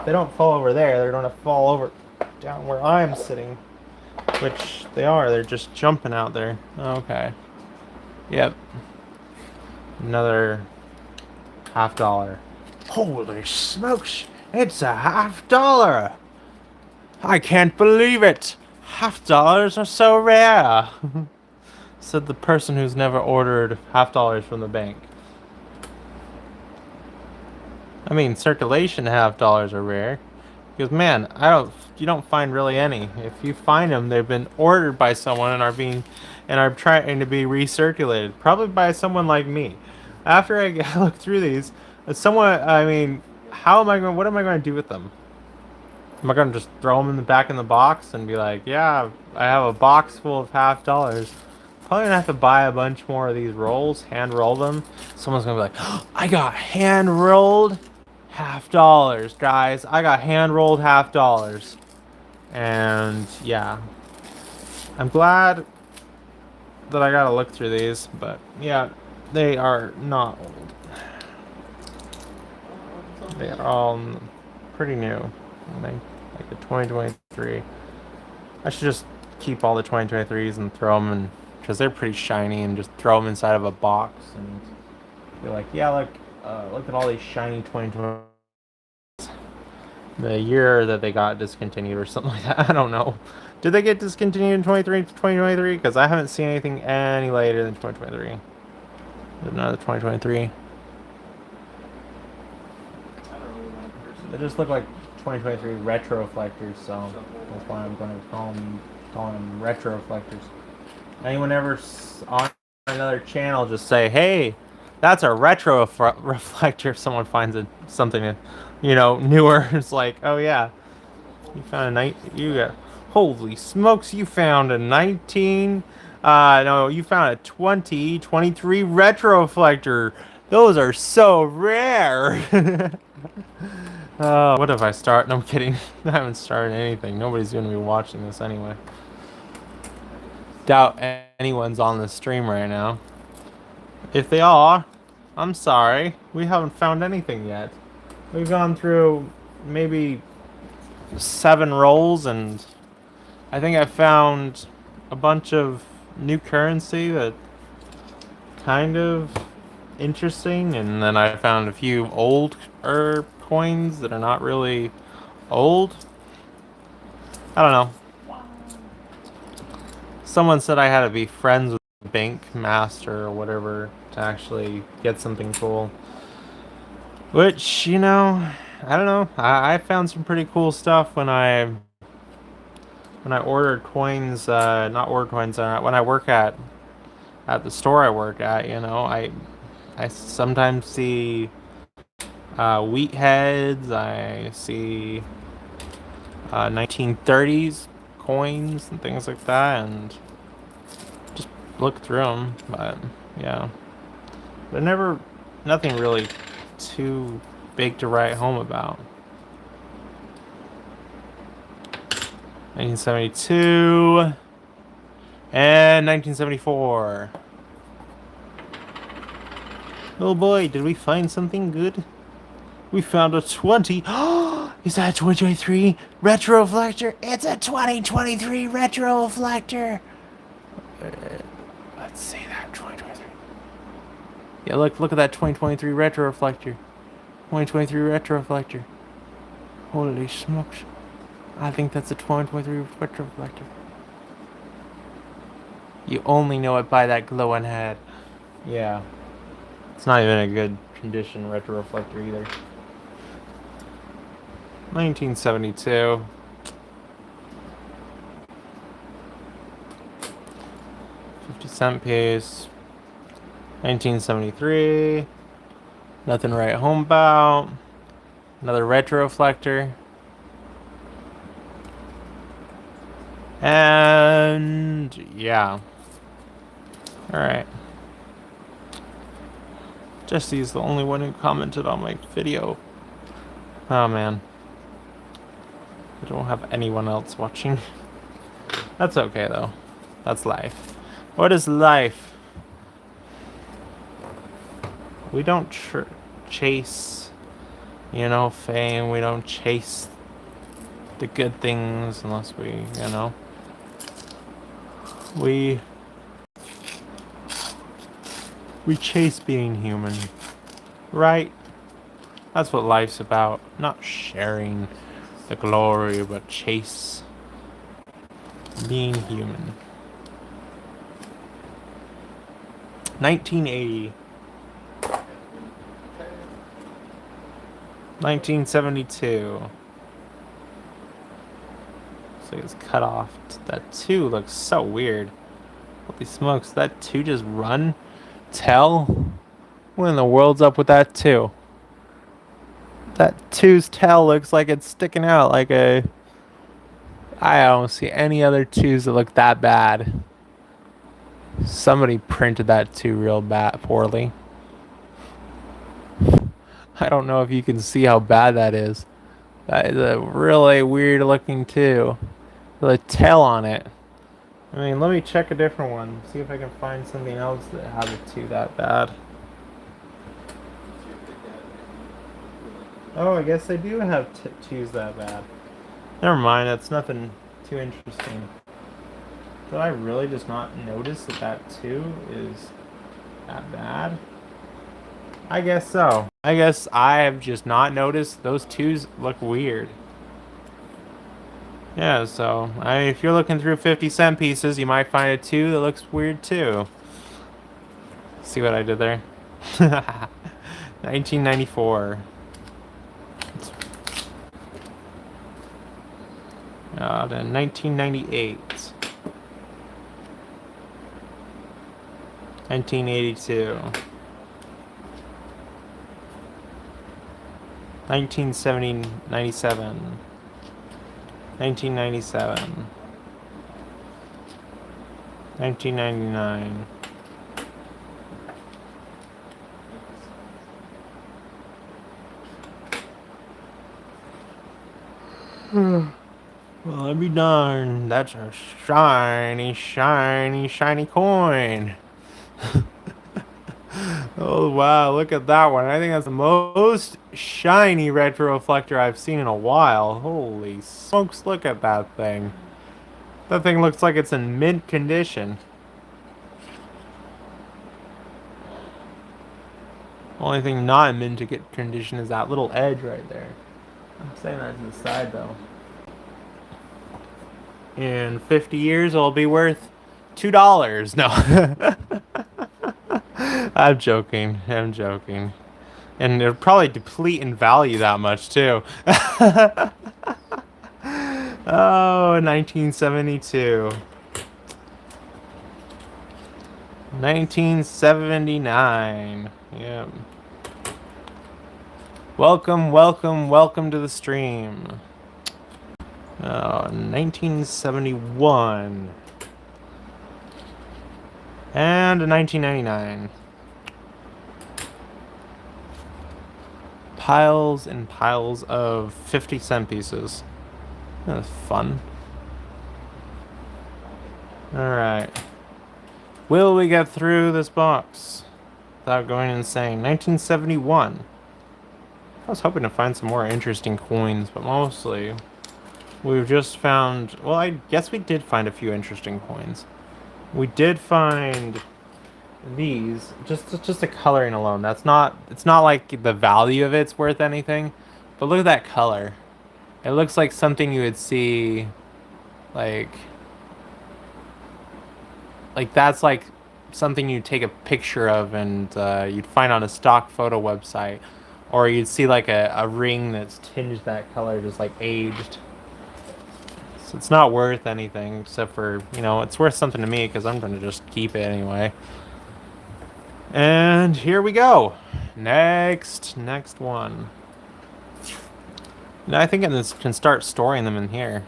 they don't fall over there. They're going to fall over down where I'm sitting, which they are. They're just jumping out there. Okay. Yep. Another $50. Holy smokes! It's a $50. I can't believe it. $50 are so rare. Said the person who's never ordered $50 from the bank. I mean, circulation $50 are rare. Because man, you don't find really any. If you find them, they've been ordered by someone and are trying to be recirculated, probably by someone like me. After I look through these, I mean, what am I going to do with them? Am I going to just throw them in the back in the box and be like, yeah, I have a box full of $50. Probably gonna have to buy a bunch more of these rolls, hand roll them. Someone's gonna be like, oh, I got hand rolled $50, guys. I got hand rolled $50. And yeah, I'm glad that I gotta look through these, but yeah, they are not old. They are all pretty new. Like the 2023. I should just keep all the 2023s and throw them in, because they're pretty shiny, and just throw them inside of a box and be like, yeah, look at all these shiny 2020. The year that they got discontinued or something like that. I don't know. Did they get discontinued in 2023? Because I haven't seen anything any later than 2023. There's another 2023. They just look like 2023 retro reflectors, so that's why I'm going to call them retro reflectors. Anyone ever on another channel just say, hey, that's a retro reflector, if someone finds something newer. It's like, oh yeah, you found holy smokes, you found a 2023 retro reflector. Those are so rare. What if I start? No, I'm kidding. I haven't started anything. Nobody's going to be watching this anyway. Doubt anyone's on the stream right now. If they are, I'm sorry. We haven't found anything yet. We've gone through maybe 7 rolls, and I think I found a bunch of new currency that kind of interesting, and then I found a few old coins that are not really old. I don't know. Someone said I had to be friends with the bank master or whatever to actually get something cool. Which, I don't know. I found some pretty cool stuff when I ordered coins, not ordered coins, when I work at the store I work at, I sometimes see wheat heads, I see 1930s coins and things like that, and just look through them. But yeah, but nothing really too big to write home about. 1972 and 1974. Oh boy, did we find something good? We found a 20. Is that a 2023 retro reflector? It's a 2023 retro reflector. Let's see that 2023. Yeah, look at that 2023 retro reflector. 2023 retro reflector. Holy smokes. I think that's a 2023 retro reflector. You only know it by that glowing head. Yeah. It's not even a good condition retro reflector either. 1972. $0.50 piece. 1973. Nothing to write home about. Another retro reflector. And yeah. Alright. Jesse's the only one who commented on my video. Oh man. I don't have anyone else watching. That's okay though. That's life. What is life? We don't chase, fame. We don't chase the good things unless we, we chase being human, right? That's what life's about. Not sharing the glory, but chase being human. 1980. 1972. like it's cut off. That 2 looks so weird. Holy smokes, that 2 just run? Tail? What in the world's up with that 2? That 2's tail looks like it's sticking out like a... I don't see any other 2s that look that bad. Somebody printed that 2 real bad, poorly. I don't know if you can see how bad that is. That is a really weird looking 2. With a tail on it. I mean, let me check a different one. See if I can find something else that has a 2 that bad. Oh, I guess they do have 2s that bad. Never mind, that's nothing too interesting. Did I really just not notice that that 2 is that bad? I guess so. I guess I have just not noticed. Those 2s look weird. Yeah, so if you're looking through 50-cent pieces, you might find a 2 that looks weird too. See what I did there? 1994. 1998. 1982. 1997. 1997. 1999. Well, I'd be darned. That's a shiny, shiny, shiny coin. Oh, wow. Look at that one. I think that's the most shiny retroreflector I've seen in a while. Holy smokes, look at that thing. That thing looks like it's in mint condition. Only thing not in mint condition is that little edge right there. I'm saying that to the side, though. In 50 years, it'll be worth $2. No. I'm joking. I'm joking. And it'll probably deplete in value that much, too. Oh, 1972. 1979. Yep. Welcome, welcome, welcome to the stream. 1971. And 1999. Piles and piles of 50-cent pieces. That's fun. Alright. Will we get through this box without going insane? 1971. I was hoping to find some more interesting coins, but mostly we've just found... Well, I guess we did find a few interesting coins. We did find these. Just the coloring alone. That's not... It's not like the value of it's worth anything. But look at that color. It looks like something you would see... Like that's like something you'd take a picture of and you'd find on a stock photo website. Or you'd see like a ring that's tinged that color, just like aged. So it's not worth anything, except for, you know, it's worth something to me because I'm going to just keep it anyway. And here we go. Next one. Now I think I can start storing them in here.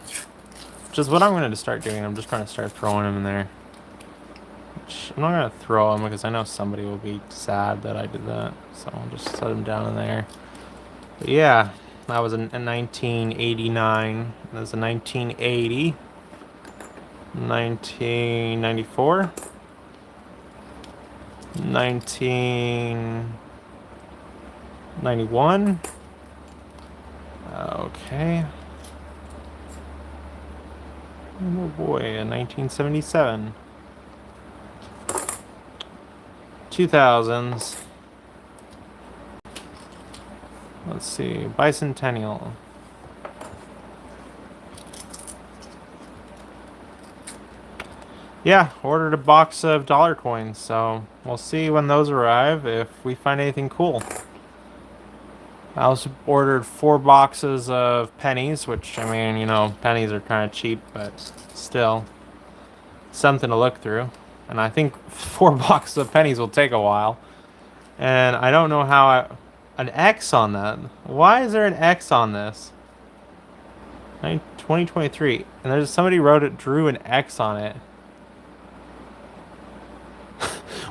Which is what I'm going to start doing. I'm just going to start throwing them in there. I'm not going to throw them because I know somebody will be sad that I did that. So I'll just set them down in there. But yeah, that was in 1989. That was in 1980. 1994. 1991. Okay. Oh boy, in 1977. 2000s. Let's see, Bicentennial. Yeah, ordered a box of dollar coins, so we'll see when those arrive if we find anything cool. I also ordered 4 boxes of pennies, which, I mean, you know, pennies are kind of cheap, but still something to look through. And I think 4 boxes of pennies will take a while. And I don't know how an X on that. Why is there an X on this? 2023. And there's somebody drew an X on it.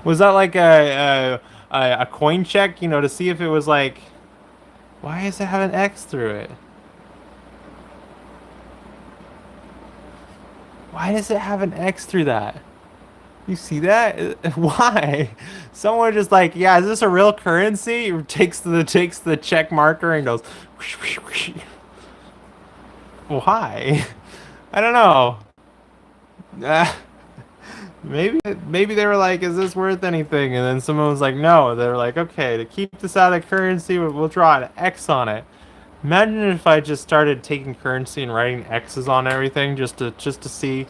Was that like a coin check, you know, to see if it was like, why does it have an X through it? Why does it have an X through that? You see that? Why? Someone just like, yeah, is this a real currency? Takes the check marker and goes, whoosh, whoosh, whoosh. Why? I don't know. Maybe they were like, is this worth anything? And then someone was like, no. They're like, okay, to keep this out of currency, we'll draw an X on it. Imagine if I just started taking currency and writing X's on everything just to see,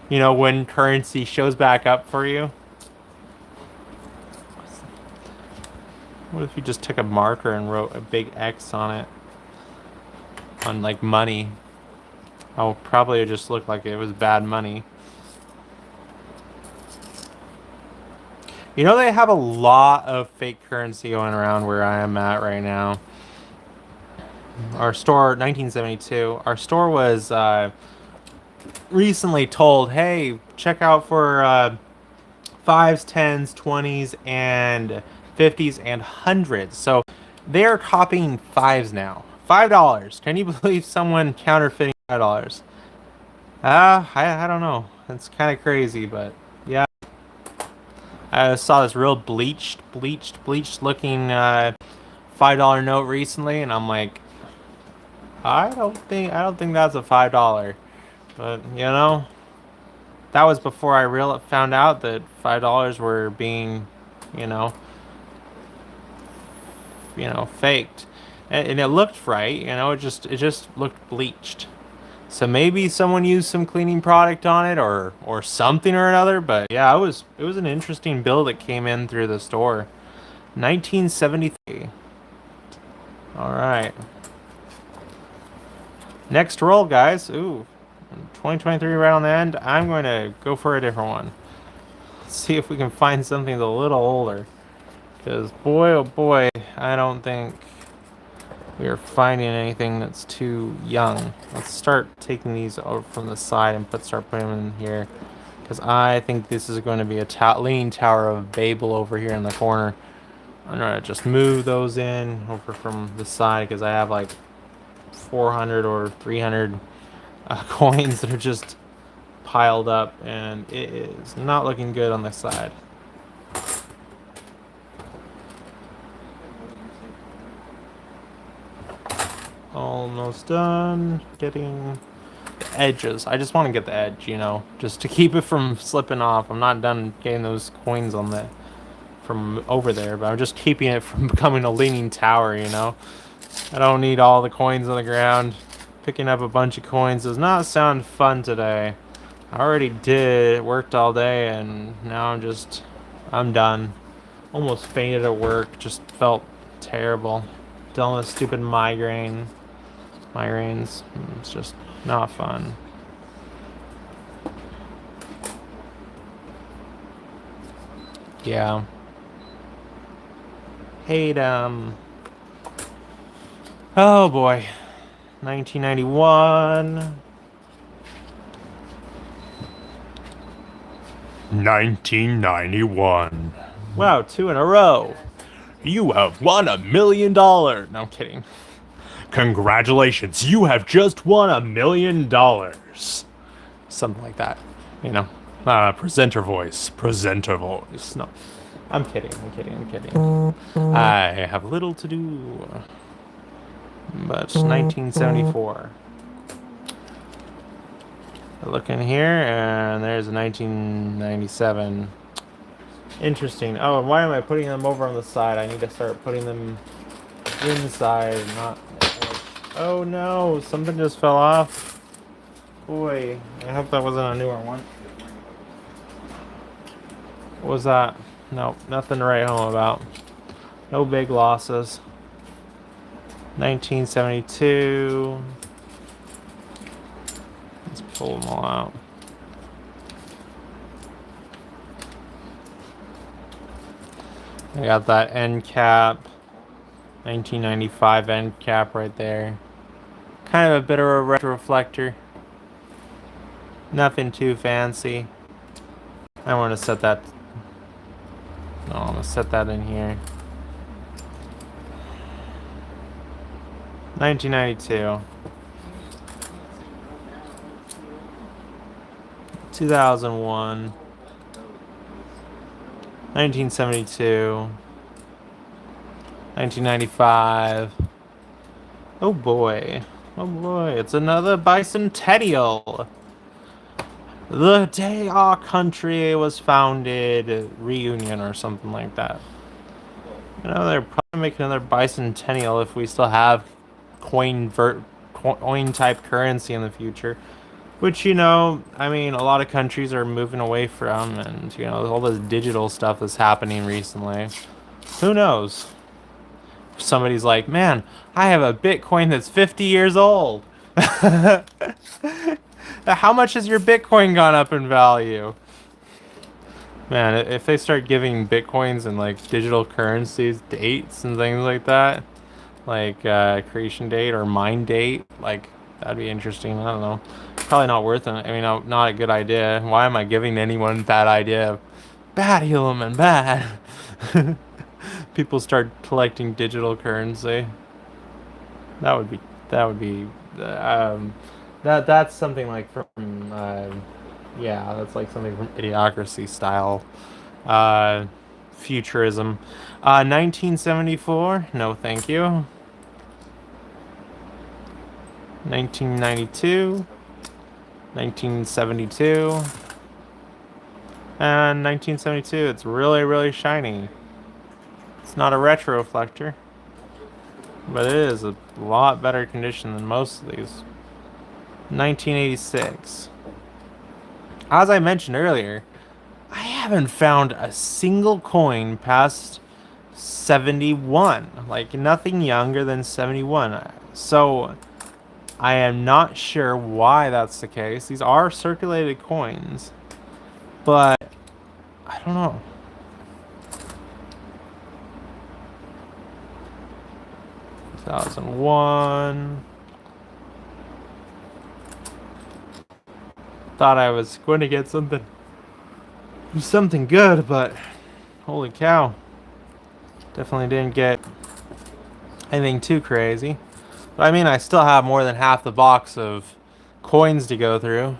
you know, when currency shows back up for you. What if you just took a marker and wrote a big X on it? On like money. Oh, probably it just looked like it was bad money. You know, they have a lot of fake currency going around where I am at right now. Our store, 1972. Our store was recently told, hey, check out for 5s, 10s, 20s, and 50s and 100s. So they're copying 5s now. $5. Can you believe someone counterfeiting $5? I don't know. It's kind of crazy, but yeah. I saw this real bleached looking $5 note recently, and I'm like, I don't think that's a $5. But you know, that was before I found out that $5 were being, you know, faked, and it looked right. You know, it just looked bleached. So maybe someone used some cleaning product on it or something or another. But yeah, it was an interesting bill that came in through the store. 1973. All right. Next roll, guys. Ooh, 2023 right on the end. I'm going to go for a different one. Let's see if we can find something that's a little older. Because boy, oh boy, I don't think we are finding anything that's too young. Let's start taking these over from the side and start putting them in here. Because I think this is going to be a leaning tower of Babel over here in the corner. I'm going to just move those in over from the side because I have like 400 or 300 coins that are just piled up, and it is not looking good on this side. Almost done getting the edges. I just want to get the edge, you know, just to keep it from slipping off. I'm not done getting those coins on from over there, but I'm just keeping it from becoming a leaning tower, you know. I don't need all the coins on the ground. Picking up a bunch of coins does not sound fun today. I already worked all day, and now I'm done. Almost fainted at work, just felt terrible. Dealing with stupid migraines. It's just not fun. Yeah. Hate oh boy. 1991. 1991. Wow, 2 in a row. You have won $1 million. No, I'm kidding. Congratulations, you have just won $1 million. Something like that. You know, presenter voice. No, I'm kidding. I have little to do. But 1974. I look in here, and there's a 1997. Interesting. Oh, and why am I putting them over on the side? I need to start putting them inside, not... Oh no, something just fell off. Boy, I hope that wasn't a newer one. What was that? Nope, nothing to write home about. No big losses. 1972. Let's pull them all out. I got that end cap. 1995 end cap right there. Kind of a bit of a retroflector. Nothing too fancy. I want to set that. No, I'm gonna set that in here. 1992. 2001. 1972. 1995. Oh boy. Oh boy. It's another bicentennial. The day our country was founded, reunion or something like that. You know, they're probably making another bicentennial if we still have coin type currency in the future. Which, you know, I mean, a lot of countries are moving away from, and, you know, all this digital stuff is happening recently. Who knows? Somebody's like, man, I have a Bitcoin that's 50 years old. How much has your Bitcoin gone up in value? Man, if they start giving Bitcoins and like digital currencies dates and things like that, like creation date or mine date, like that'd be interesting. I don't know. Probably not worth it. I mean, not a good idea. Why am I giving anyone that idea? Bad, Helaman, bad. People start collecting digital currency. That's something like from yeah, that's like something from Idiocracy style futurism. 1974, no thank you. 1992, 1972, and 1972. It's really, really shiny. It's not a retroflector, but it is a lot better condition than most of these. 1986. As I mentioned earlier, I haven't found a single coin past 71. Like, nothing younger than 71. So, I am not sure why that's the case. These are circulated coins. But, I don't know. Two 2001. Thought I was going to get something good, but holy cow. Definitely didn't get anything too crazy. But I mean, I still have more than half the box of coins to go through.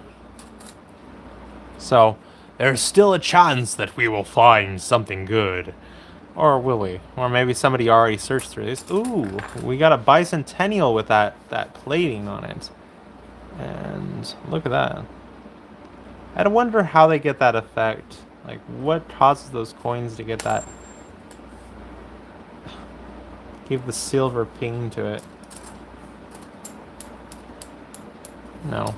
So, there's still a chance that we will find something good. Or will we? Or maybe somebody already searched through this. Ooh, we got a bicentennial with that plating on it. And look at that. I wonder how they get that effect. Like, what causes those coins to get that? Give the silver ping to it. No.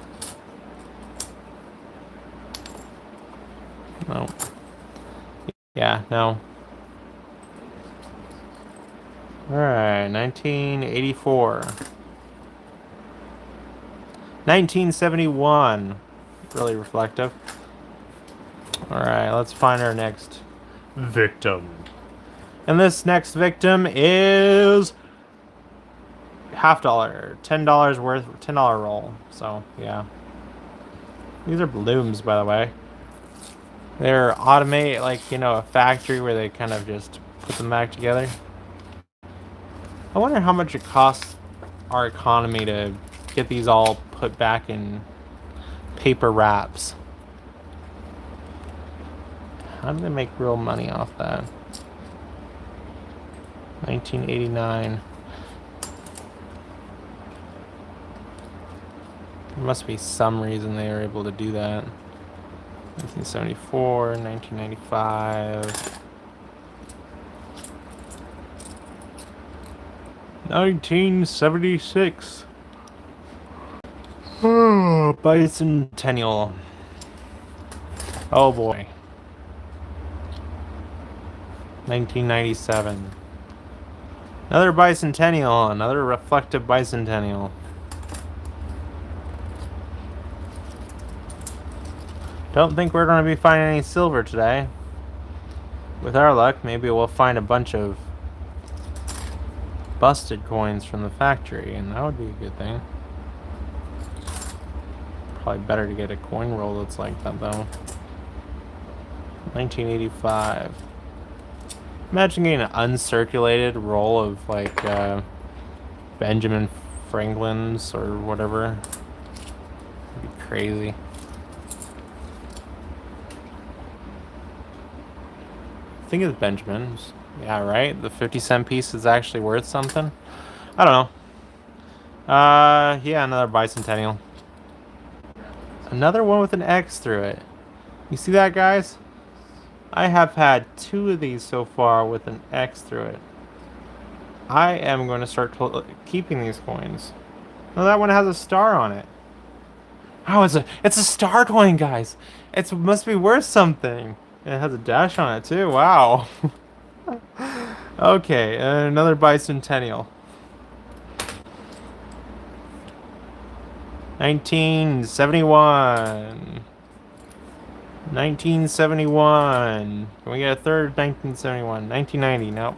No. Yeah, no. Alright, 1984. 1971. Really reflective. Alright, let's find our next victim. And this next victim is $50, $10 worth, $10 roll. So, yeah. These are balloons, by the way. They're automate, like, you know, a factory where they kind of just put them back together. I wonder how much it costs our economy to get these all put back in paper wraps. How do they make real money off that? 1989. There must be some reason they were able to do that. 1974, 1995. 1976. Oh, bicentennial. Oh boy. 1997. Another bicentennial, another reflective bicentennial. Don't think we're going to be finding any silver today. With our luck, maybe we'll find a bunch of busted coins from the factory, and that would be a good thing. Probably better to get a coin roll that's like that, though. 1985. Imagine getting an uncirculated roll of, like, Benjamin Franklin's or whatever. That'd be crazy. I think it's Benjamin's. Yeah, right? The 50-cent piece is actually worth something? I don't know. Yeah, another bicentennial. Another one with an X through it. You see that, guys? I have had 2 of these so far with an X through it. I am going to start keeping these coins. No, that one has a star on it. Oh, it's a star coin, guys. It must be worth something. It has a dash on it too. Wow. Okay, another bicentennial. 1971. 1971. Can we get a third 1971? 1990. Nope.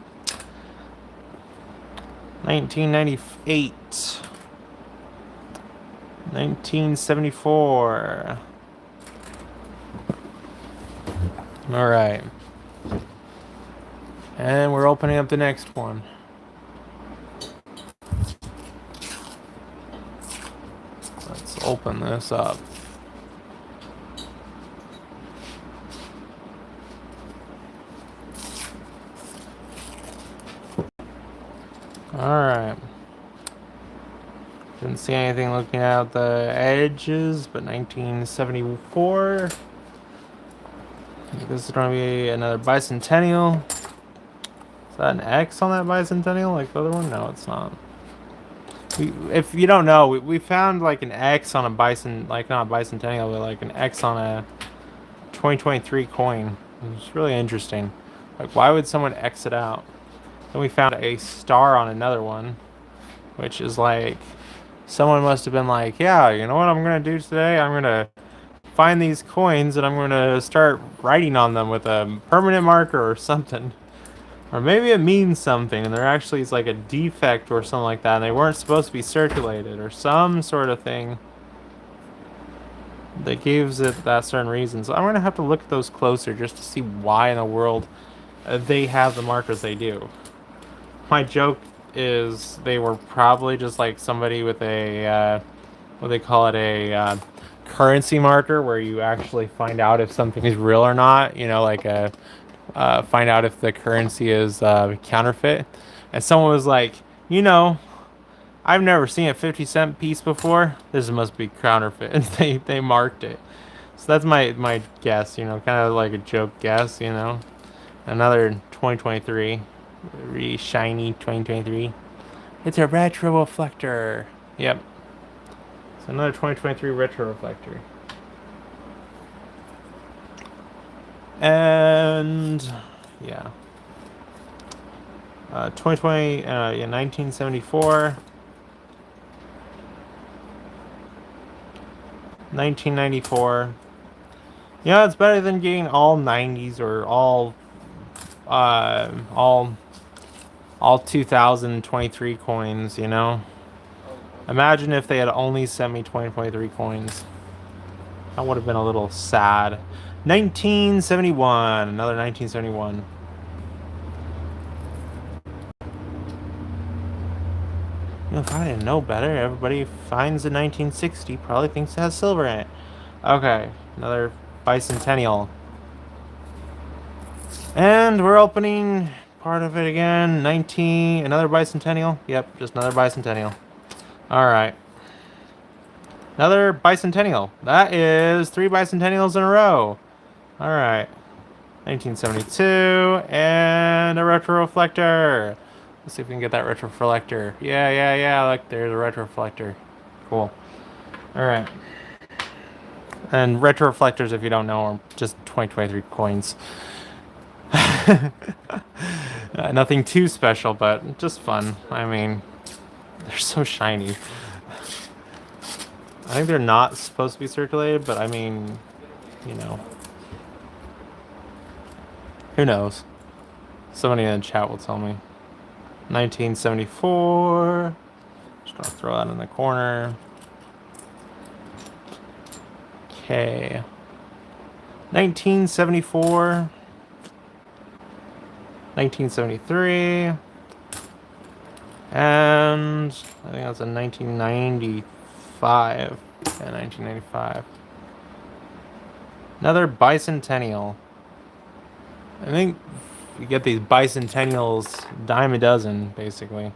1998. 1974. All right. And we're opening up the next one. Let's open this up. Alright. Didn't see anything looking out the edges, but 1974. This is going to be another bicentennial. Is that an X on that bicentennial like the other one? No, it's not. If you don't know, we found like an X on a like not a bicentennial, but like an X on a 2023 coin. It's really interesting. Like, why would someone X it out? Then we found a star on another one, which is like, someone must have been like, yeah, you know what I'm going to do today? I'm going to find these coins and I'm going to start writing on them with a permanent marker or something. Or maybe it means something and there actually is like a defect or something like that and they weren't supposed to be circulated or some sort of thing that gives it that certain reason. So I'm going to have to look at those closer just to see why in the world they have the markers they do. My joke is they were probably just like somebody with a, what they call it, a currency marker where you actually find out if something is real or not. You know, like find out if the currency is counterfeit. And someone was like, you know, I've never seen a 50-cent piece before. This must be counterfeit. And they marked it. So that's my guess, you know, kind of like a joke guess, you know. Another 2023. Really shiny 2023. It's a retro reflector. Yep. So another 2023 retro reflector. And yeah. 2020, yeah, 1974. 1994. Yeah, it's better than getting all 90s or all 2023 coins, you know? Imagine if they had only sent me 2023 coins. That would have been a little sad. 1971. Another 1971. You know, if I didn't know better, everybody finds a 1960, probably thinks it has silver in it. Okay, another bicentennial. And we're opening part of it again. Another bicentennial. Yep, just another bicentennial. Alright. Another bicentennial. That is 3 bicentennials in a row. Alright. 1972. And a retro reflector. Let's see if we can get that retro reflector. Yeah. Look, there's a retro reflector. Cool. Alright. And retro reflectors, if you don't know, are just 2023 coins. Nothing too special, but just fun. I mean, they're so shiny. I think they're not supposed to be circulated, but I mean, you know, who knows? Somebody in the chat will tell me. 1974. Just gonna throw that in the corner. Okay. 1974. 1973. And I think that's a 1995. Yeah, 1995. Another bicentennial. I think you get these bicentennials dime a dozen, basically.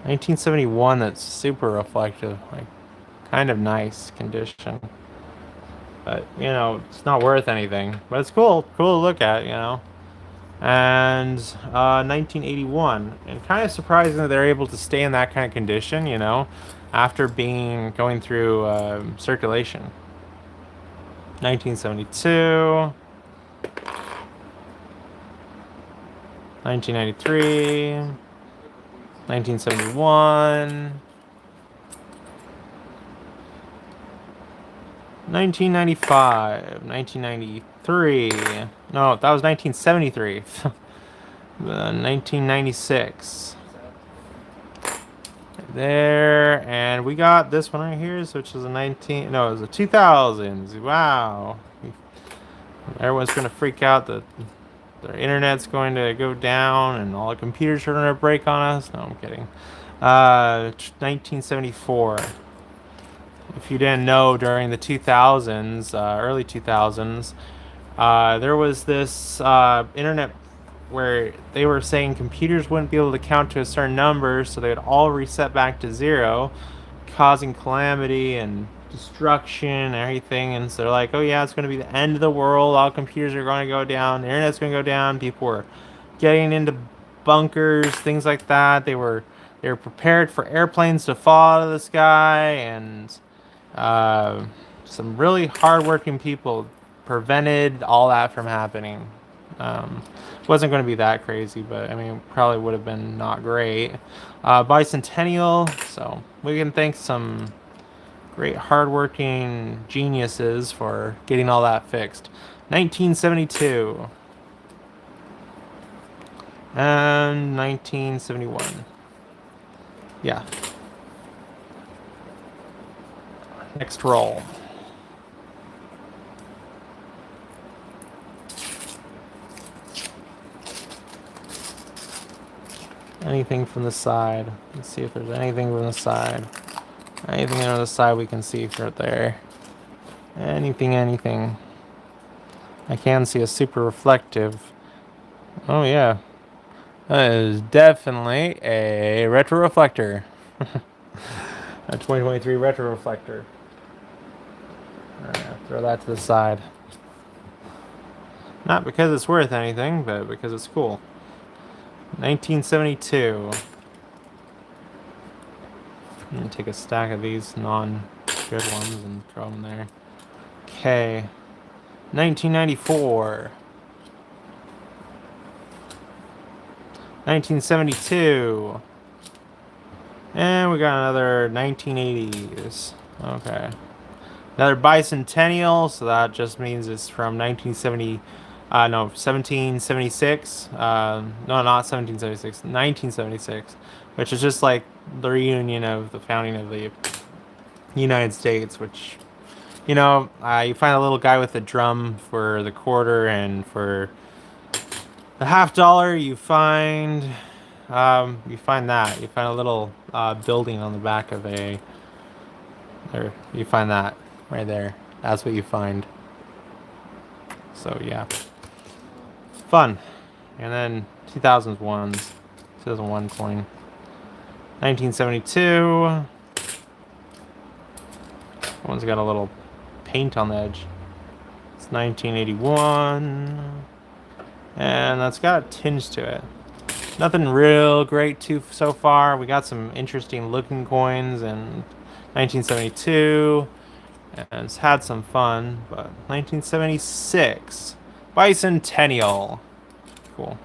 1971, that's super reflective, like kind of nice condition. But, you know, it's not worth anything. But it's cool to look at, you know. And 1981, and kind of surprising that they're able to stay in that kind of condition, you know, after going through circulation. 1972, 1993, 1971, 1995, 1993. No, that was 1973. 1996. There, and we got this one right here, which is a 19. No, it was a 2000s. Wow. Everyone's gonna freak out that their internet's going to go down and all the computers are gonna break on us. No, I'm kidding. 1974. If you didn't know, during the 2000s, early 2000s, there was this internet where they were saying computers wouldn't be able to count to a certain number, so they would all reset back to zero, causing calamity and destruction and everything. And so they're like, oh yeah, it's going to be the end of the world. All computers are going to go down. The internet's going to go down. People were getting into bunkers, things like that. They were prepared for airplanes to fall out of the sky, and some really hardworking people prevented all that from happening. Wasn't going to be that crazy, but I mean, probably would have been not great. Bicentennial, so we can thank some great hardworking geniuses for getting all that fixed. 1972 and 1971. Yeah. Next roll. Anything from the side. Let's see if there's anything from the side. Anything on the side we can see right there. Anything. I can see a super reflective. Oh yeah. That is definitely a retro reflector. A 2023 retro reflector. Throw that to the side. Not because it's worth anything, but because it's cool. 1972. I'm gonna take a stack of these non-good ones and throw them there. Okay. 1994. 1972. And we got another 1980s. Okay. Another bicentennial, so that just means it's from 1776. No, not 1776, 1976, which is just like the reunion of the founding of the United States, which, you know, you find a little guy with a drum for the quarter, and for the $50 you find that. You find a little building on the back of a, there, you find that right there. That's what you find. So yeah, fun. And then 2001 coin. 1972. That one's got a little paint on the edge. It's 1981. And that's got a tinge to it. Nothing real great so far. We got some interesting looking coins in 1972. And it's had some fun, but 1976. Bicentennial. Cool.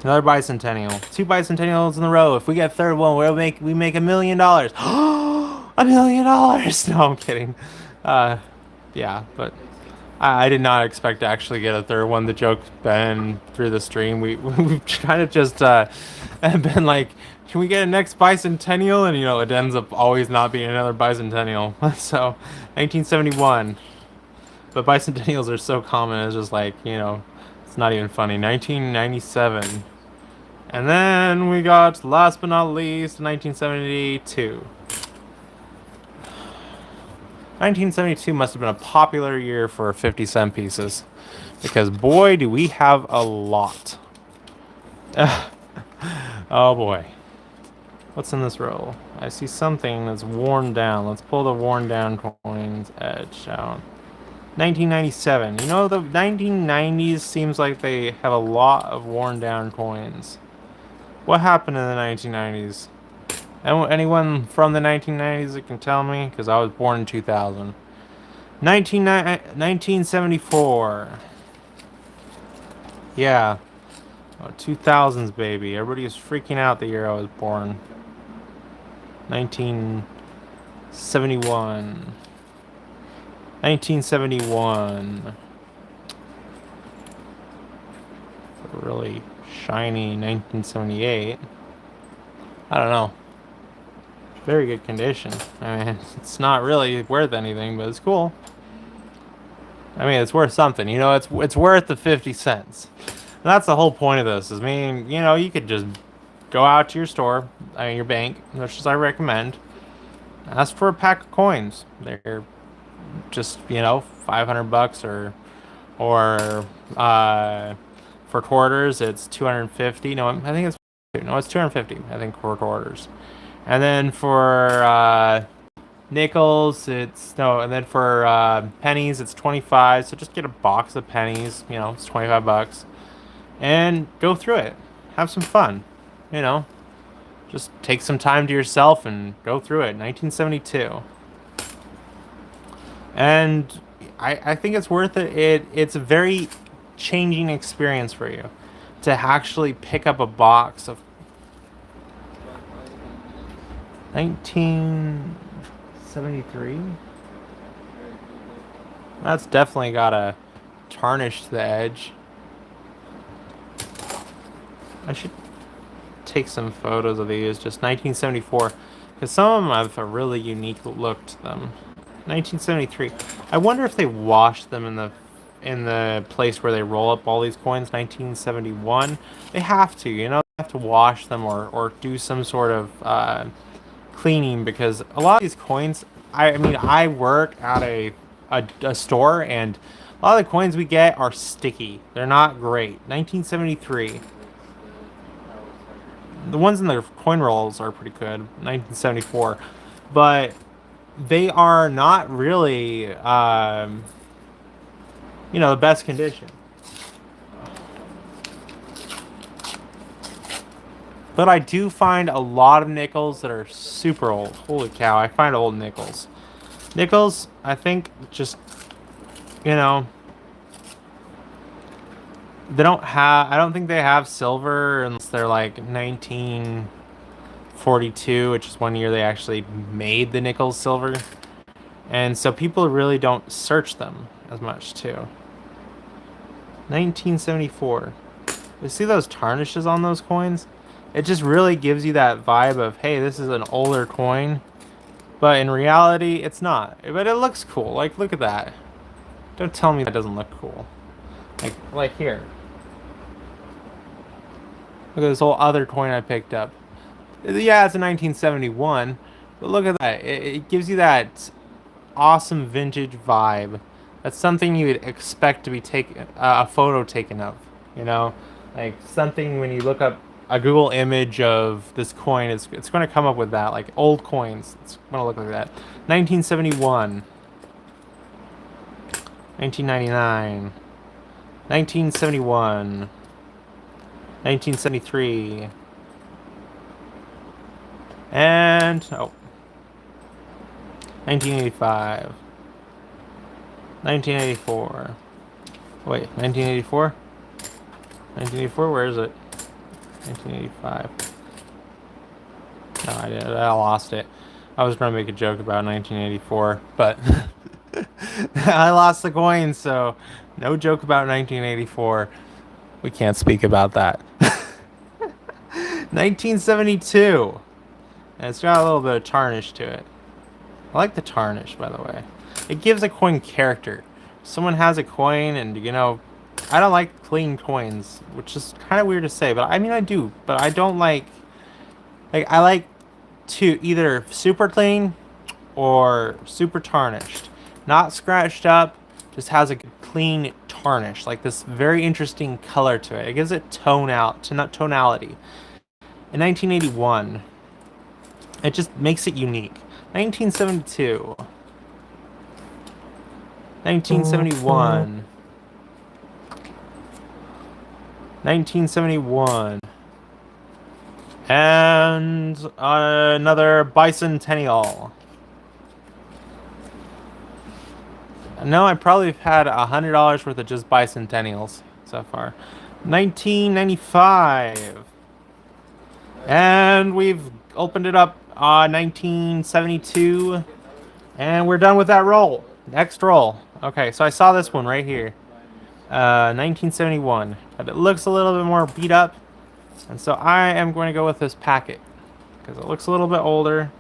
Another bicentennial. 2 bicentennials in a row. If we get third one, we make $1 million. $1 million. No, I'm kidding. Yeah, but I did not expect to actually get a third one. The joke's been through the stream. We've kind of just been like, can we get a next bicentennial? And it ends up always not being another bicentennial. So 1971. But bicentennials are so common. It's just like, it's not even funny. 1997. And then we got, last but not least, 1972. 1972 must have been a popular year for 50-cent pieces. Because boy, do we have a lot. Oh boy. What's in this roll? I see something that's worn down. Let's pull the worn down coins edge out. 1997. The 1990s seems like they have a lot of worn down coins. What happened in the 1990s? Anyone from the 1990s that can tell me? Because I was born in 2000. 1974. Yeah. 2000s, baby. Everybody was freaking out the year I was born. 1971. 1971. Really shiny 1978. I don't know. Very good condition. I mean, it's not really worth anything, but it's cool. I mean, it's worth something. It's worth the 50 cents. And that's the whole point of this. You could just go out to your store, your bank, which is I recommend. Ask for a pack of coins. They're just, $500 or for quarters it's 250. No, I think it's 250. I think for quarters. And then for nickels, and then for pennies, it's 25. So just get a box of pennies. It's $25, and go through it. Have some fun. Just take some time to yourself and go through it. 1972, and I think it's worth it. It's a very changing experience for you to actually pick up a box of 1973. That's definitely got a tarnish to the edge. I should take some photos of these. Just 1974, because some of them have a really unique look to them. 1973. I wonder if they washed them in the place where they roll up all these coins. 1971. They have to. They have to wash them or do some sort of cleaning, because a lot of these coins, I work at a store, and a lot of the coins we get are sticky. They're not great. 1973. The ones in the coin rolls are pretty good. 1974. But they are not really the best condition. But I do find a lot of nickels that are super old. Holy cow, I find old nickels. Nickels, I think, just, they don't have, I don't think they have silver unless they're like 1942, which is one year they actually made the nickels silver. And so people really don't search them as much, too. 1974. You see those tarnishes on those coins? It just really gives you that vibe of, hey, this is an older coin. But in reality, it's not. But it looks cool. Like, look at that. Don't tell me that doesn't look cool. Like here. Look at this whole other coin I picked up. Yeah, it's a 1971. But look at that. It gives you that awesome vintage vibe. That's something you would expect to be a photo taken of. Like something when you look up a Google image of this coin, it's going to come up with that, like old coins. It's going to look like that. 1971, 1999, 1971, 1973, and 1985, 1984. Wait, 1984? 1984, where is it? 1985. No, I didn't. I lost it. I was going to make a joke about 1984, but I lost the coin, so no joke about 1984. We can't speak about that. 1972. And it's got a little bit of tarnish to it. I like the tarnish, by the way. It gives a coin character. Someone has a coin, and you know, I don't like clean coins, which is kind of weird to say, but I mean I do. But I don't like I like to either super clean or super tarnished, not scratched up. Just has a clean tarnish, like this very interesting color to it. It gives it tonality. In 1981, it just makes it unique. 1972. 1971. 1971. And another bicentennial. No, I probably have had $100 worth of just bicentennials so far. 1995. And we've opened it up 1972. And we're done with that roll. Next roll. Okay, so I saw this one right here. 1971. But it looks a little bit more beat up. And so I am going to go with this packet. Because it looks a little bit older.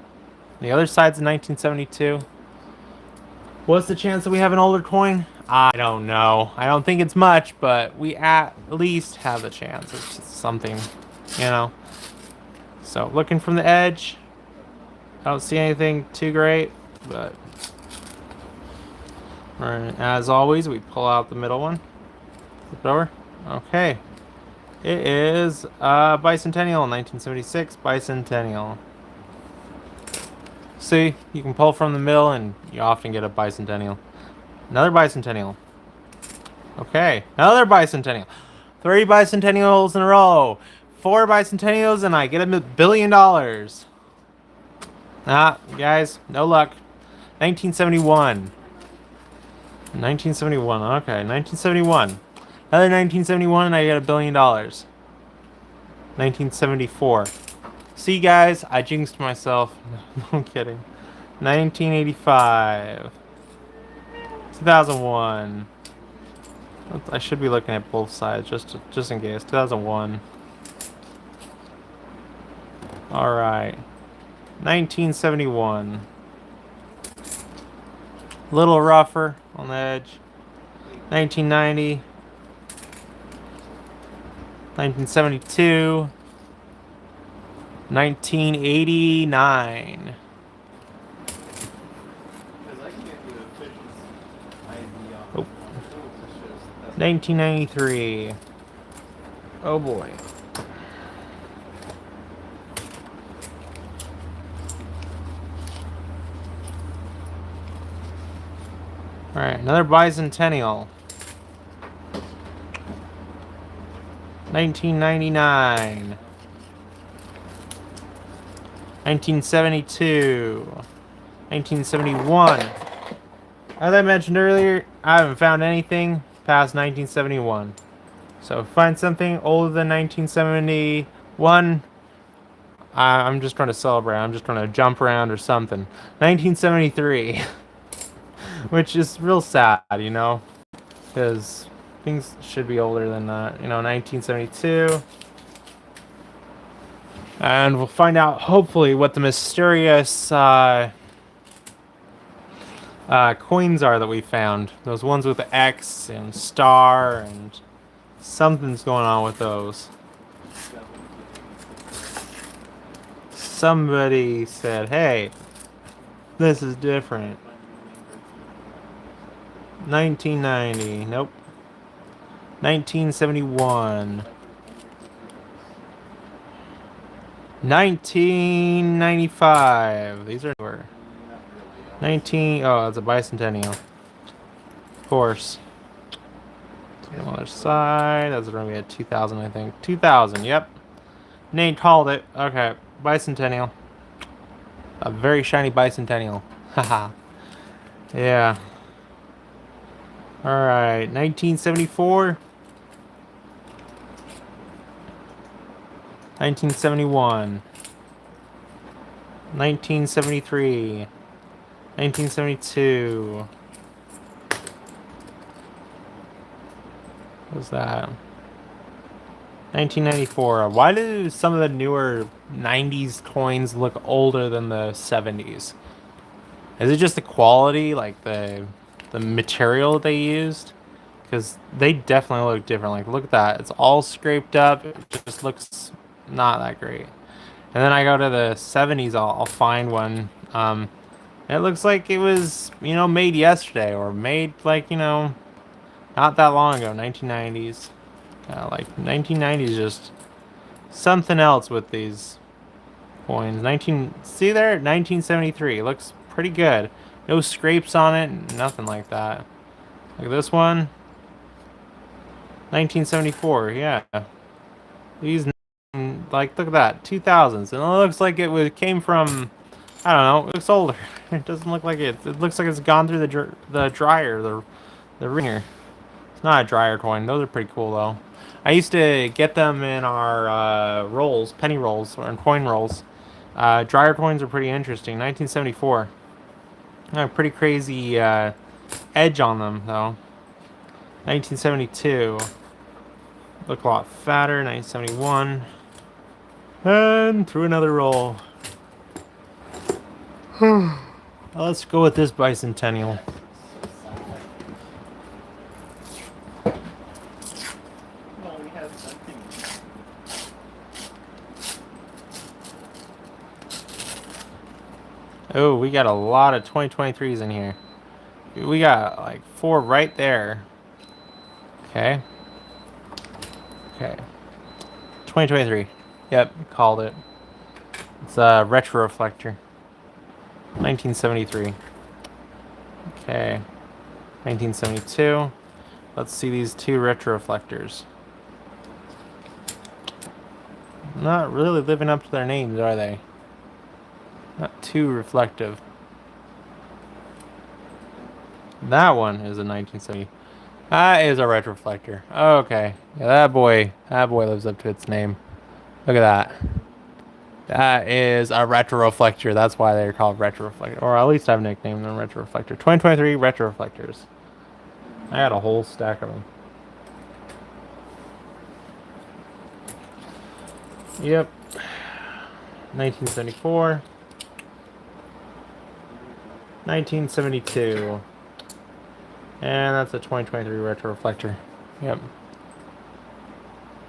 The other side's 1972. What's the chance that we have an older coin? I don't know. I don't think it's much, but we at least have a chance. It's just something, you know. So looking from the edge. I don't see anything too great, but as always, we pull out the middle one. Flip it over. Okay. It is bicentennial, 1976 bicentennial. See, you can pull from the middle and you often get a bicentennial. Another bicentennial. Okay, another bicentennial. 3 bicentennials in a row. 4 bicentennials and I get $1 billion. Guys, no luck. 1971. 1971, okay, 1971. Another 1971 and I get $1 billion. 1974. See, guys, I jinxed myself. No, I'm kidding. 1985. 2001. I should be looking at both sides just in case. 2001. All right. 1971. A little rougher on the edge. 1990. 1972. 1989. 1993. Oh boy. Alright, another bicentennial. 1999. 1972. 1971. As I mentioned earlier, I haven't found anything past 1971. So find something older than 1971. I'm just trying to celebrate. I'm just trying to jump around or something. 1973. Which is real sad, you know? Because things should be older than that. You know, 1972. And we'll find out, hopefully, what the mysterious coins are that we found. Those ones with the X and star and something's going on with those. Somebody said, hey, this is different. 1990. Nope. 1971. 1995. These are newer. Oh, it's a bicentennial. Of course. On the other side. That's going to be a 2000, I think. 2000, yep. Nate called it. Okay. Bicentennial. A very shiny bicentennial. Haha. Yeah. Alright. 1974. 1971. 1973. 1972. What was that? 1994. Why do some of the newer 90s coins look older than the 70s? Is it just the quality, like the material they used? Because they definitely look different. Like, look at that. It's all scraped up. It just looks not that great. And then I go to the 70s, I'll find one. It looks like it was, made yesterday or made, like, not that long ago, 1990s. Like, 1990s just something else with these coins. See there? 1973. Looks pretty good. No scrapes on it, nothing like that. Like this one. 1974, yeah. These, like, look at that, 2000s. And it looks like came from, I don't know, it looks older. It doesn't look like it. It looks like it's gone through the dryer, the wringer. It's not a dryer coin. Those are pretty cool, though. I used to get them in our rolls, penny rolls, or in coin rolls. Dryer coins are pretty interesting. 1974. Pretty crazy edge on them, though. 1972. Look a lot fatter. 1971. And through another roll. Let's go with this bicentennial. Oh, we got a lot of 2023s in here. We got like 4 right there. Okay. Okay. 2023. Yep, called it. It's a retro reflector. 1973. Okay. 1972. Let's see these 2 retro reflectors. Not really living up to their names, are they? Not too reflective. That one is a 1970. That is a retroflector. Okay. Yeah, that boy lives up to its name. Look at that. That is a retroreflector. That's why they're called retroreflector. Or at least I've nicknamed them retroreflector. 2023 retroreflectors. I got a whole stack of them. Yep. 1974. 1972. And that's a 2023 retroreflector. Yep.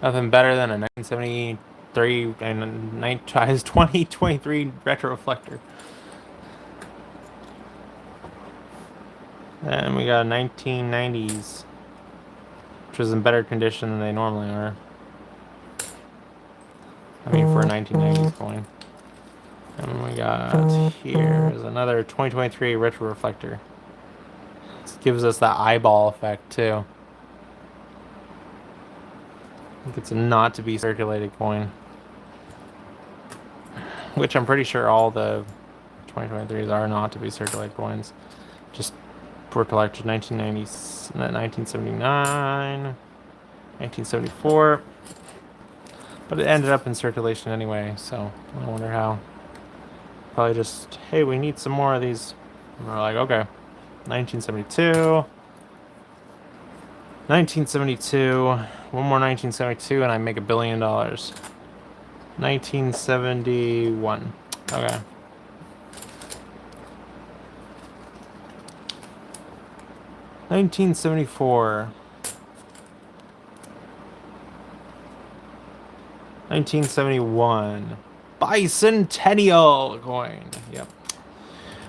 Nothing better than a 1973 and 2023 retroreflector. And we got a 1990s, which was in better condition than they normally are. I mean, for a 1990s coin. And we got here is another 2023 retroreflector. This gives us that eyeball effect too. I think it's a not to be circulated coin, which I'm pretty sure all the 2023s are not to be circulated coins. Just for collectors. 1990, 1979, 1974. But it ended up in circulation anyway, so I wonder how. Probably just, hey, we need some more of these. And we're like, okay. 1972. 1972. One more 1972 and I make $1 billion. 1971. Okay. $1974. 1971. Bicentennial coin. Yep.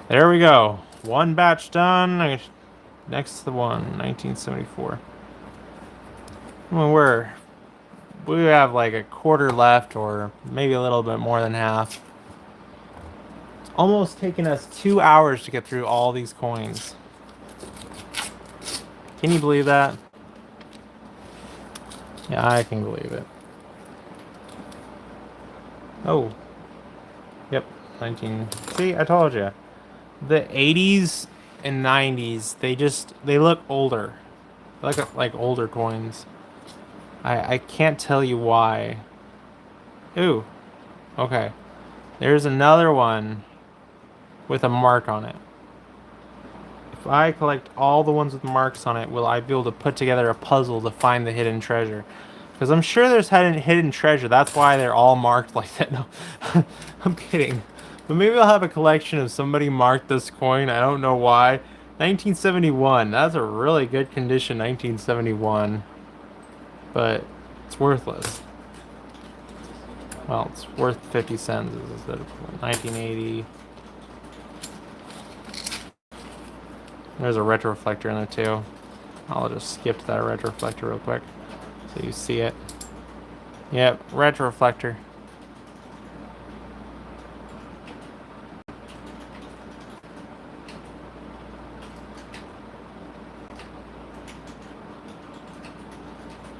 There we go. One batch done. Next to the one. 1974. I mean, we have like a quarter left, or maybe a little bit more than half. It's almost taken us 2 hours to get through all these coins. Can you believe that? Yeah, I can believe it. Oh. Yep. 19. See, I told you. The 80s and 90s, they look older. They look like older coins. I can't tell you why. Ooh. Okay. There's another one with a mark on it. If I collect all the ones with marks on it, will I be able to put together a puzzle to find the hidden treasure? Because I'm sure there's hidden treasure. That's why they're all marked like that. No, I'm kidding. But maybe I'll have a collection of somebody marked this coin. I don't know why. 1971. That's a really good condition, 1971. But it's worthless. Well, it's worth 50 cents instead of 1980. There's a retroreflector in there too. I'll just skip that retroreflector real quick so you see it. Yep, retroreflector.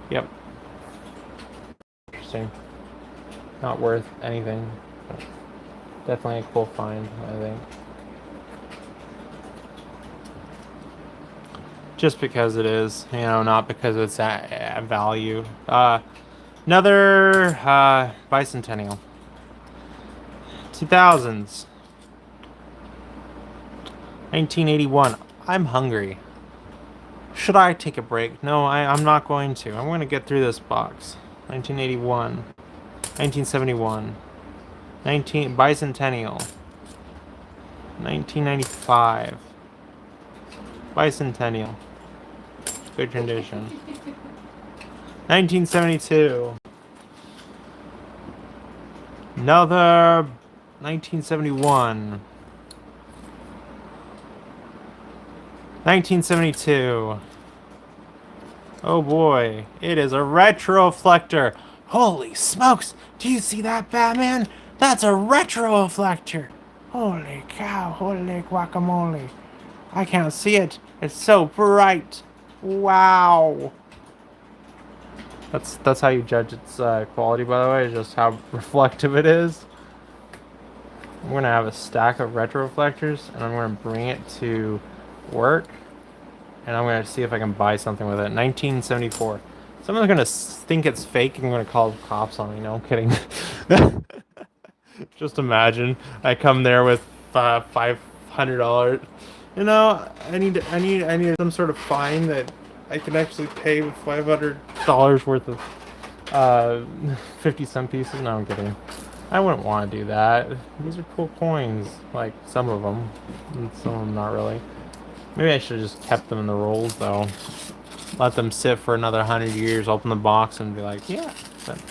Yep. Interesting. Not worth anything. But definitely a cool find, I think. Just because it is, you know, not because it's at value. Another bicentennial. 2000s. 1981. I'm hungry. Should I take a break? No, I'm not going to. I'm going to get through this box. 1981. 1971. Bicentennial. 1995. Bicentennial. Good condition. 1972. Another 1971. 1972. Oh boy, it is a retroreflector. Holy smokes! Do you see that, Batman? That's a retroreflector. Holy cow, holy guacamole. I can't see it. It's so bright. Wow. That's how you judge its quality, by the way, just how reflective it is. I'm gonna have a stack of retroreflectors, and I'm gonna bring it to work, and I'm gonna see if I can buy something with it. 1974. Someone's gonna think it's fake, and I'm gonna call the cops on me. No, I'm kidding. Just imagine I come there with $500. You know, I need some sort of fine that I can actually pay with $500 worth of 50-cent pieces. No, I'm kidding. I wouldn't want to do that. These are cool coins, like some of them, and some of them not really. Maybe I should have just kept them in the rolls though. Let them sit for another 100 years, open the box, and be like, yeah. But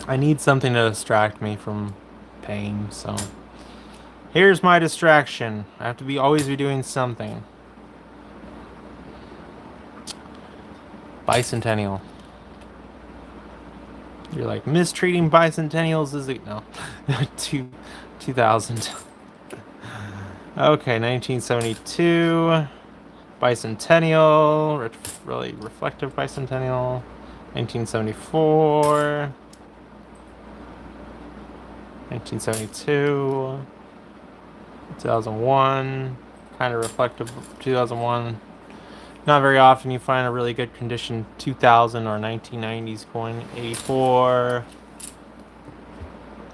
I need something to distract me from pain, so here's my distraction. I have to always be doing something. Bicentennial. You're like, mistreating bicentennials is it? No. 2000. Okay, 1972. Bicentennial. Really reflective bicentennial. 1974. 1972. 2001. Kind of reflective 2001. Not very often you find a really good condition 2000 or 1990s coin. 84.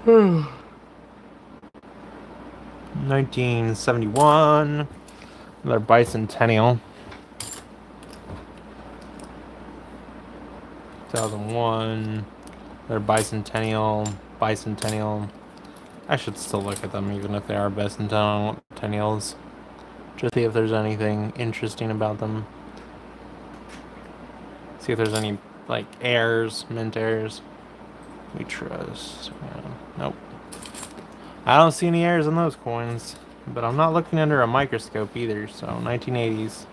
1971. Another bicentennial. 2001. Another bicentennial. Bicentennial. I should still look at them even if they are bicentennials. Just see if there's anything interesting about them. See if there's any, like, heirs, mint heirs. We trust. Yeah. Nope. I don't see any heirs in those coins. But I'm not looking under a microscope either, so 1980s.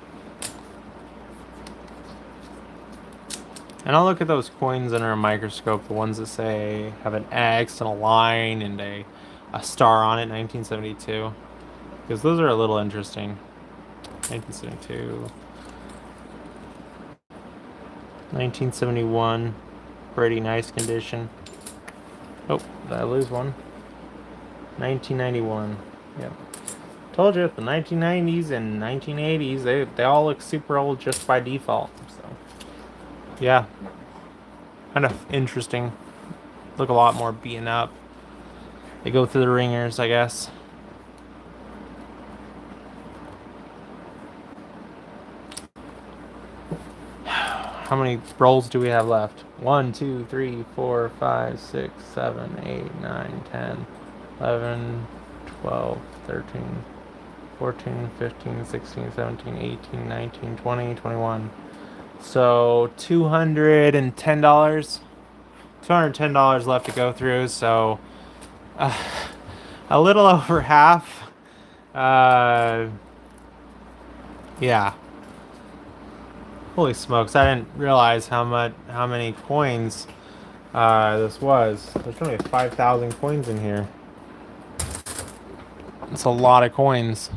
And I'll look at those coins under a microscope, the ones that say have an X and a line and a star on it, 1972. Because those are a little interesting. 1972. 1971. Pretty nice condition. Oh, did I lose one? 1991. Yep. Told you, the 1990s and 1980s, they all look super old just by default. So, yeah. Kind of interesting. Look a lot more beaten up. They go through the ringers, I guess. How many rolls do we have left? 1, 2, 3, 4, 5, 6, 7, 8, 9, 10, 11, 12, 13, 14, 15, 16, 17, 18, 19, 20, 21. So $210. $210 left to go through, so a little over half. Yeah. Holy smokes! I didn't realize how many coins this was. There's only 5,000 coins in here. It's a lot of coins.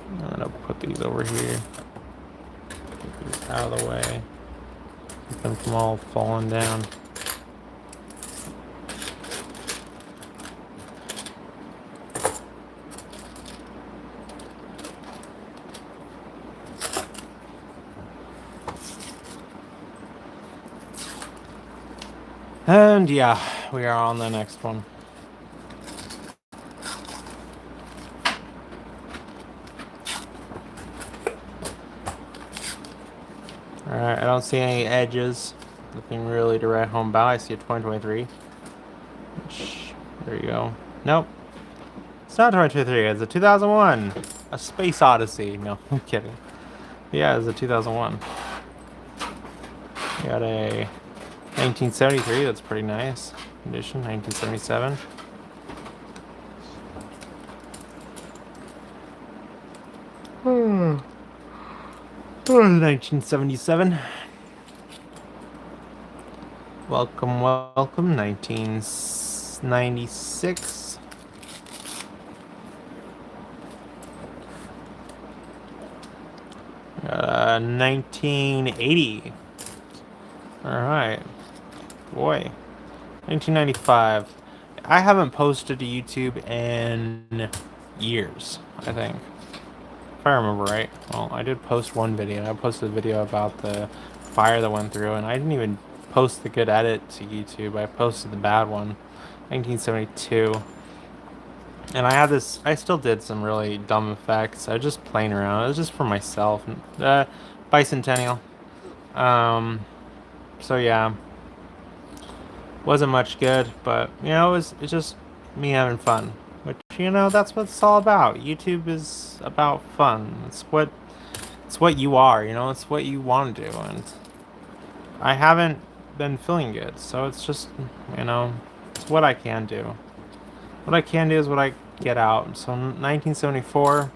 I'm gonna put these over here. Get these out of the way. Keep them from all falling down. And yeah, we are on the next one. Alright, I don't see any edges. Nothing really to write home about. I see a 2023. Which, there you go. Nope. It's not 2023, it's a 2001. A Space Odyssey. No, I'm kidding. Yeah, it's a 2001. We got a 1973, that's pretty nice. Condition, 1977. Hmm. 1977. Welcome, welcome. 1996. Uh, 1980. All right. Boy. 1995. I haven't posted to YouTube in years, I think. If I remember right. Well, I did post one video. I posted a video about the fire that went through, and I didn't even post the good edit to YouTube. I posted the bad one. 1972. And I had this, I still did some really dumb effects. I was just playing around. It was just for myself. Bicentennial. So yeah. Wasn't much good, but you know, it's just me having fun. Which, you know, that's what it's all about. YouTube is about fun. It's what you are, you know, it's what you want to do, and I haven't been feeling good, so it's just, you know, it's what I can do. What I can do is what I get out. So 1974,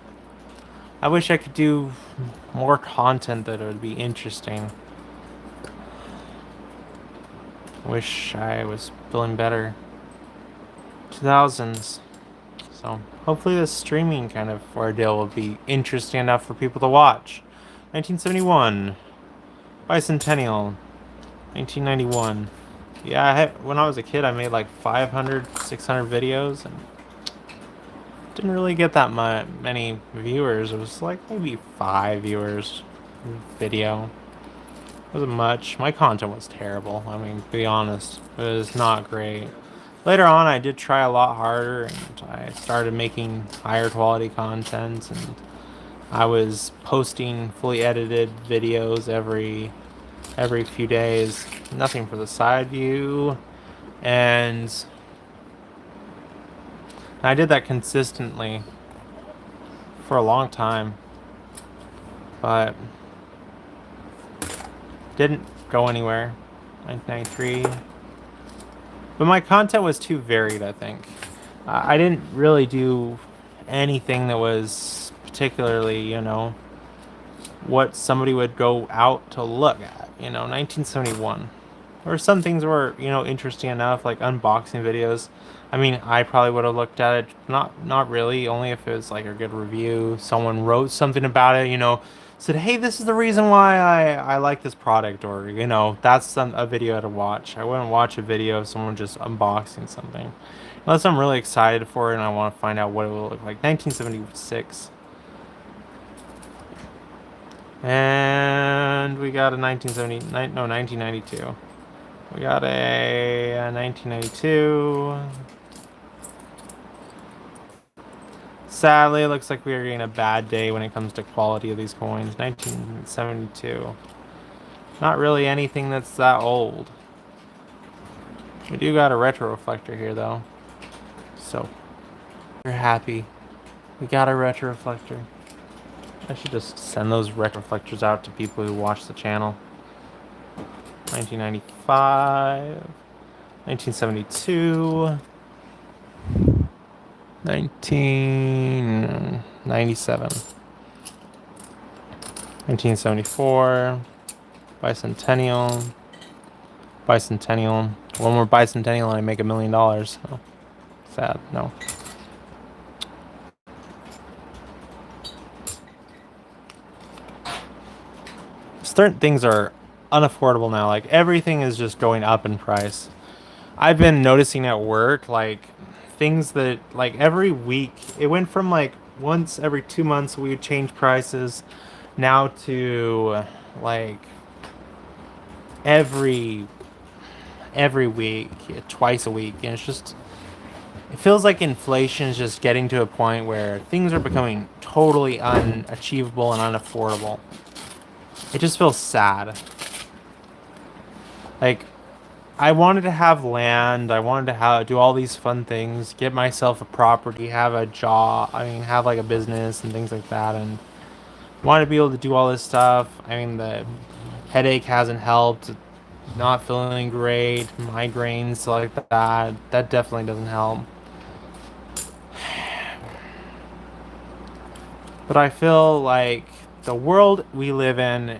I wish I could do more content that would be interesting. Wish I was feeling better. 2000s. So hopefully this streaming kind of ordeal will be interesting enough for people to watch. 1971. Bicentennial. 1991. Yeah, when I was a kid, I made like 500, 600 videos, and didn't really get that many viewers. It was like maybe 5 viewers video. It wasn't much. My content was terrible. I mean, to be honest, it was not great. Later on, I did try a lot harder, and I started making higher quality content, and I was posting fully edited videos every few days. Nothing for the side view, and I did that consistently for a long time, but didn't go anywhere. 1993. But my content was too varied, I think. I didn't really do anything that was particularly, you know, what somebody would go out to look at. You know, 1971. Or some things were, you know, interesting enough, like unboxing videos. I mean, I probably would have looked at it. Not really, only if it was like a good review. Someone wrote something about it, you know, said, hey, this is the reason why I like this product, or, you know, that's a video to watch. I wouldn't watch a video of someone just unboxing something. Unless I'm really excited for it and I want to find out what it will look like. 1976. And And we got a 1992. We got a 1992. Sadly, it looks like we are getting a bad day when it comes to quality of these coins. 1972. Not really anything that's that old. We do got a retro reflector here, though. So, we're happy. We got a retro reflector. I should just send those retro reflectors out to people who watch the channel. 1995. 1972. 1997. 1974. Bicentennial. Bicentennial. One more bicentennial and I make $1 million. So sad. No. Certain things are unaffordable now. Like everything is just going up in price. I've been noticing at work, like things that like every week it went from like once every 2 months we would change prices now to like every week, twice a week, and it's just it feels like inflation is just getting to a point where things are becoming totally unachievable and unaffordable. It just feels sad. Like I wanted to have land, I wanted to do all these fun things, get myself a property, have a job, have like a business and things like that, and wanted to be able to do all this stuff. The headache hasn't helped, not feeling great, migraines like that. That definitely doesn't help. But I feel like the world we live in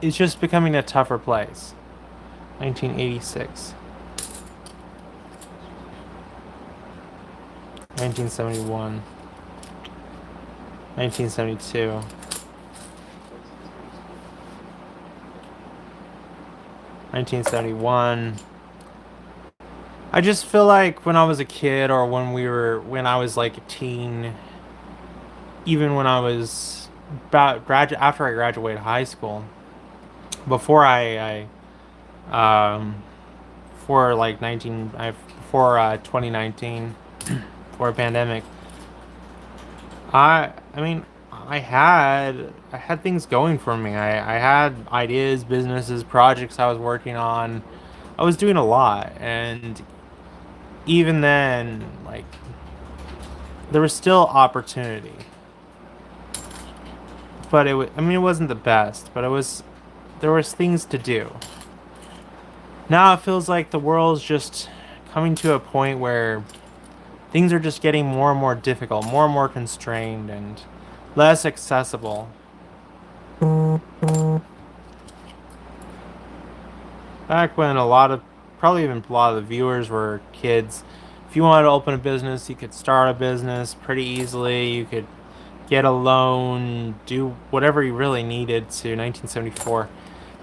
is just becoming a tougher place. 1986. 1971. 1972. 1971. I just feel like when I was a kid, or when I was like a teen, even when I was after I graduated high school, before for like 2019, for a pandemic, I had things going for me. I had ideas, businesses, projects I was working on. I was doing a lot, and even then, like, there was still opportunity. But it wasn't the best, but there was things to do. Now it feels like the world's just coming to a point where things are just getting more and more difficult, more and more constrained, and less accessible. Back when probably even a lot of the viewers were kids, if you wanted to open a business, you could start a business pretty easily. You could get a loan, do whatever you really needed to 1974.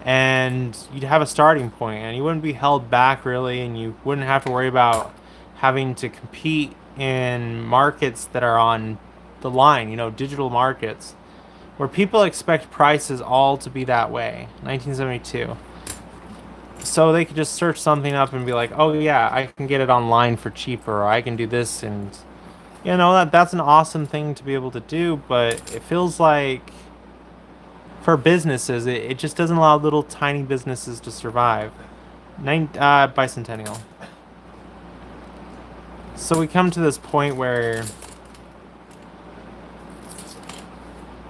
And you'd have a starting point, and you wouldn't be held back really, and you wouldn't have to worry about having to compete in markets that are on the line, digital markets, where people expect prices all to be that way. 1972. So they could just search something up and be like, oh yeah, I can get it online for cheaper, or I can do this, and that's an awesome thing to be able to do, but it feels like for businesses, it just doesn't allow little tiny businesses to survive. Bicentennial. So we come to this point where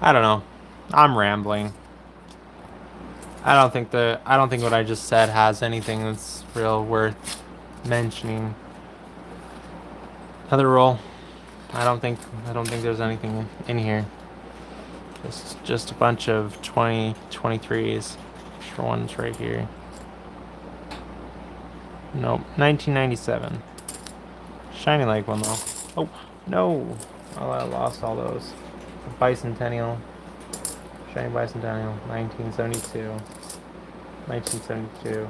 I don't know. I'm rambling. I don't think what I just said has anything that's real worth mentioning. Another roll. I don't think there's anything in here. It's just a bunch of 23s. Extra ones right here. Nope. 1997. Shiny Lake one though. Oh no! Oh, I lost all those. Bicentennial. Shiny Bicentennial. 1972. 1972.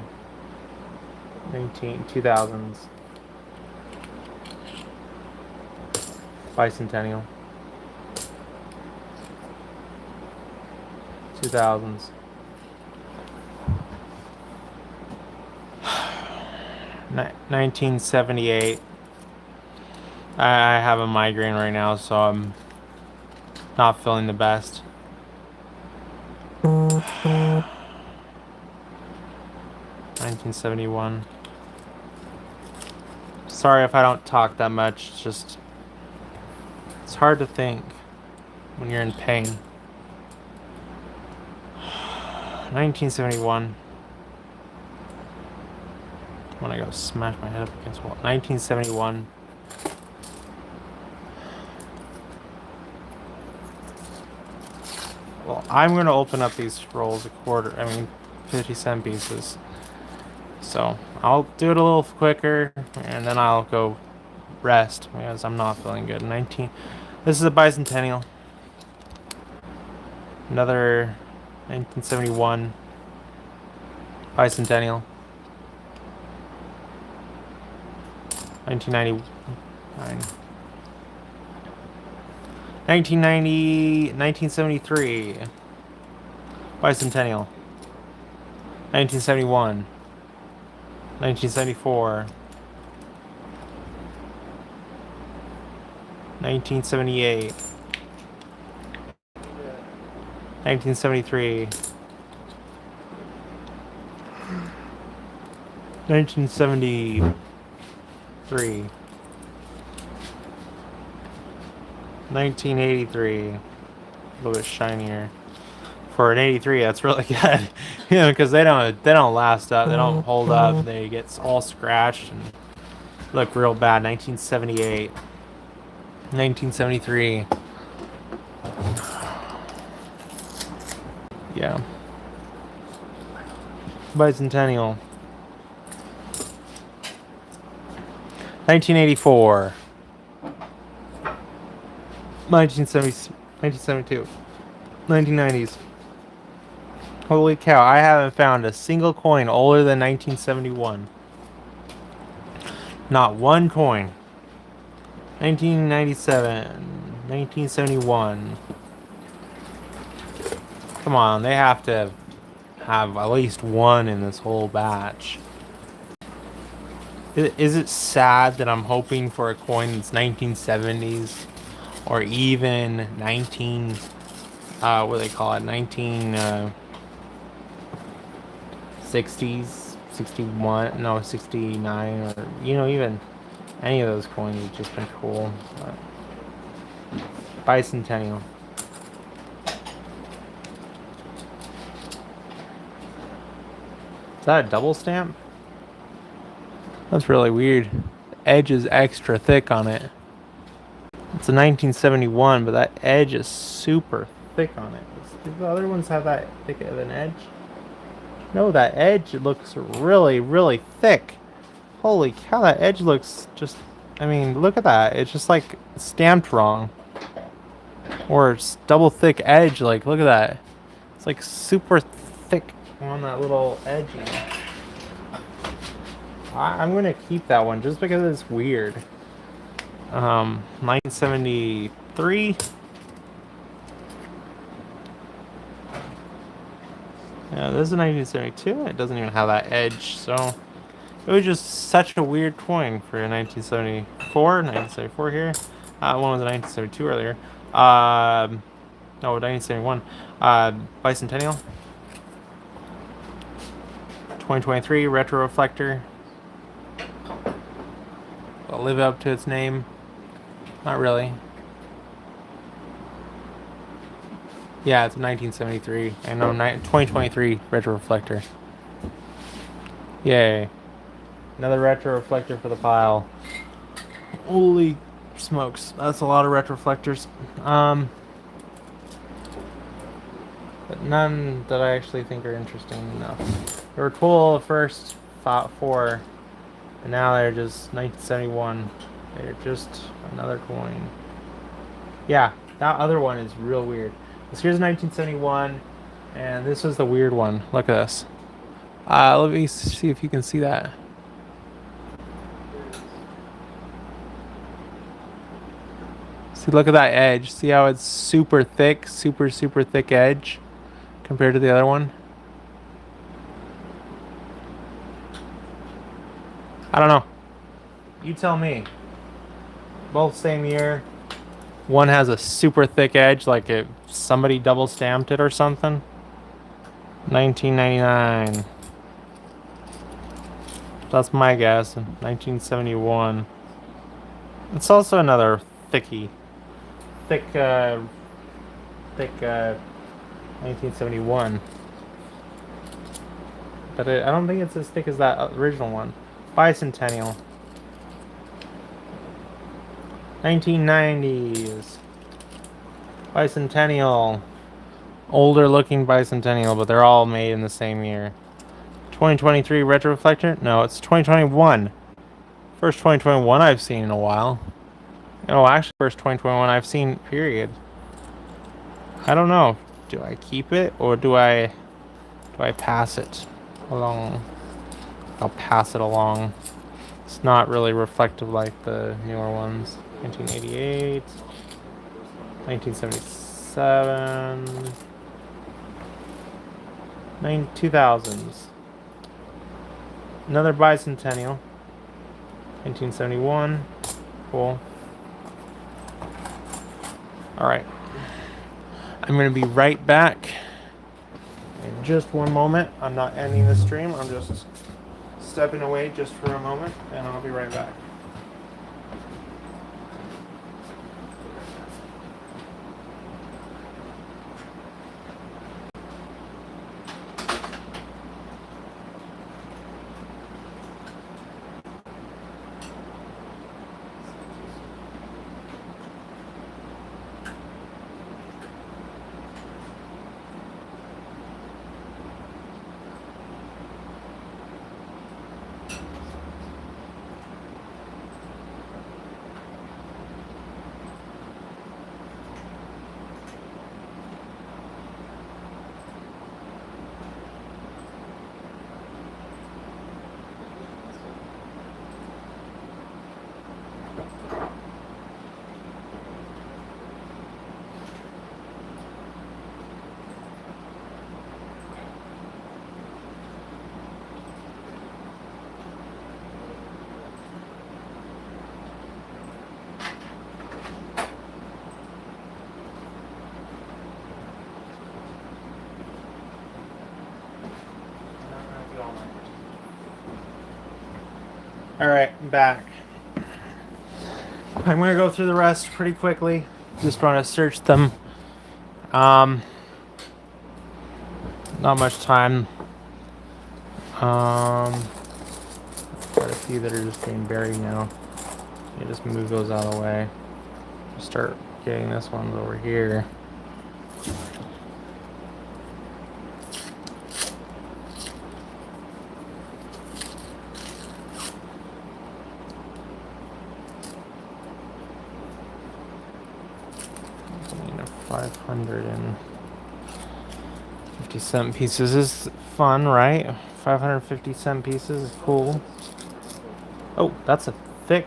2000s. Bicentennial. 2000s. 1978. I have a migraine right now, so I'm not feeling the best. 1971. Sorry if I don't talk that much. It's hard to think when you're in pain. 1971. When I go smash my head up against the wall. 1971. Well, I'm going to open up these rolls 50-cent pieces. So I'll do it a little quicker, and then I'll go rest because I'm not feeling good. This is a bicentennial. Another 1971 bicentennial. 1999. 1973 bicentennial. 1971. 1974. 1978. 1973. 1973. 1983. A little bit shinier. For an 83, that's really good. You know, because they don't last up, they don't hold up, they get all scratched and look real bad. 1978. 1973. Yeah. Bicentennial. 1984. 1972. 1990s. Holy cow, I haven't found a single coin older than 1971. Not one coin. 1997. 1971. Come on, they have to have at least one in this whole batch. Is it sad that I'm hoping for a coin that's 1970s or even 19 what do they call it, 1960s, 61, no, 69, or even any of those coins have just been cool. But bicentennial. Is that a double stamp? That's really weird. The edge is extra thick on it. It's a 1971, but that edge is super thick on it. Do the other ones have that thick of an edge? No, that edge looks really, really thick. Holy cow, that edge looks just... I mean, look at that. It's just like stamped wrong. Or it's double thick edge. Like, look at that. It's like super thick on that little edge. I'm going to keep that one just because it's weird. 1973. Yeah, this is 1972. It doesn't even have that edge, so it was just such a weird coin for 1974 here. One was a 1972 earlier. No, 1971. Bicentennial. 2023 retro reflector. Will live up to its name. Not really. Yeah, it's a 1973. I know, 2023 retro reflector. Yay. Another retro reflector for the pile. Holy smokes. That's a lot of retro reflectors. But none that I actually think are interesting enough. They were cool the first 4, and now they're just 1971. They're just another coin. Yeah, that other one is real weird. This here's 1971, and this was the weird one. Look at this. Let me see if you can see that. See, look at that edge. See how it's super thick, super thick edge compared to the other one? I don't know. You tell me. Both same year. One has a super thick edge, like if somebody double stamped it or something. 1999. That's my guess. 1971. It's also another thicky. Thick, thick, 1971. But I don't think it's as thick as that original one. Bicentennial. 1990s. Bicentennial. Older looking bicentennial, but they're all made in the same year. 2023 retroreflector? No, it's 2021. First 2021 I've seen in a while. Oh, actually, first 2021 I've seen, period. I don't know. Do I keep it or do I pass it along? I'll pass it along. It's not really reflective like the newer ones. 1988, 1977, 2000s. Another bicentennial. 1971. Cool. Alright. I'm going to be right back in just one moment. I'm not ending the stream. I'm just stepping away just for a moment, and I'll be right back. Alright, I'm back. I'm gonna go through the rest pretty quickly. Just want to search them. Not much time. Quite a few that are just being buried now. You just move those out of the way. Start getting this one over here. $550 pieces is fun, right? 550 pieces is cool. Oh, that's a thick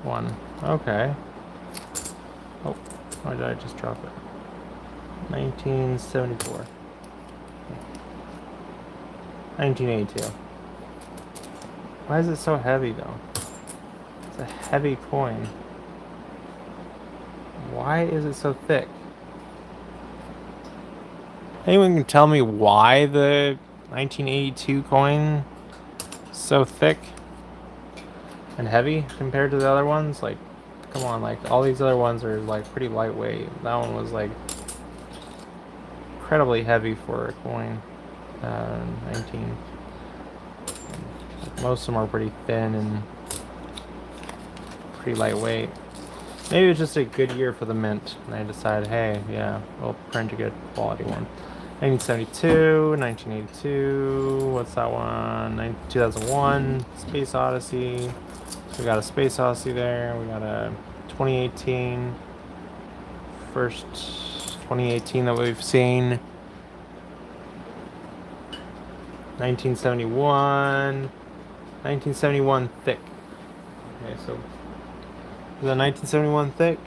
one. Okay. Oh, why did I just drop it? 1974. 1982. Why is it so heavy though? It's a heavy coin. Why is it so thick? Anyone can tell me why the 1982 coin is so thick and heavy compared to the other ones? Like, come on, like all these other ones are like pretty lightweight. That one was like incredibly heavy for a coin. 19. Most of them are pretty thin and pretty lightweight. Maybe it was just a good year for the mint, and I decided, hey, yeah, we'll print a good quality one. 1972, 1982, what's that one? 2001, Space Odyssey. We got a Space Odyssey there. We got a 2018, first 2018 that we've seen. 1971, 1971 thick. Okay, so is that 1971 thick?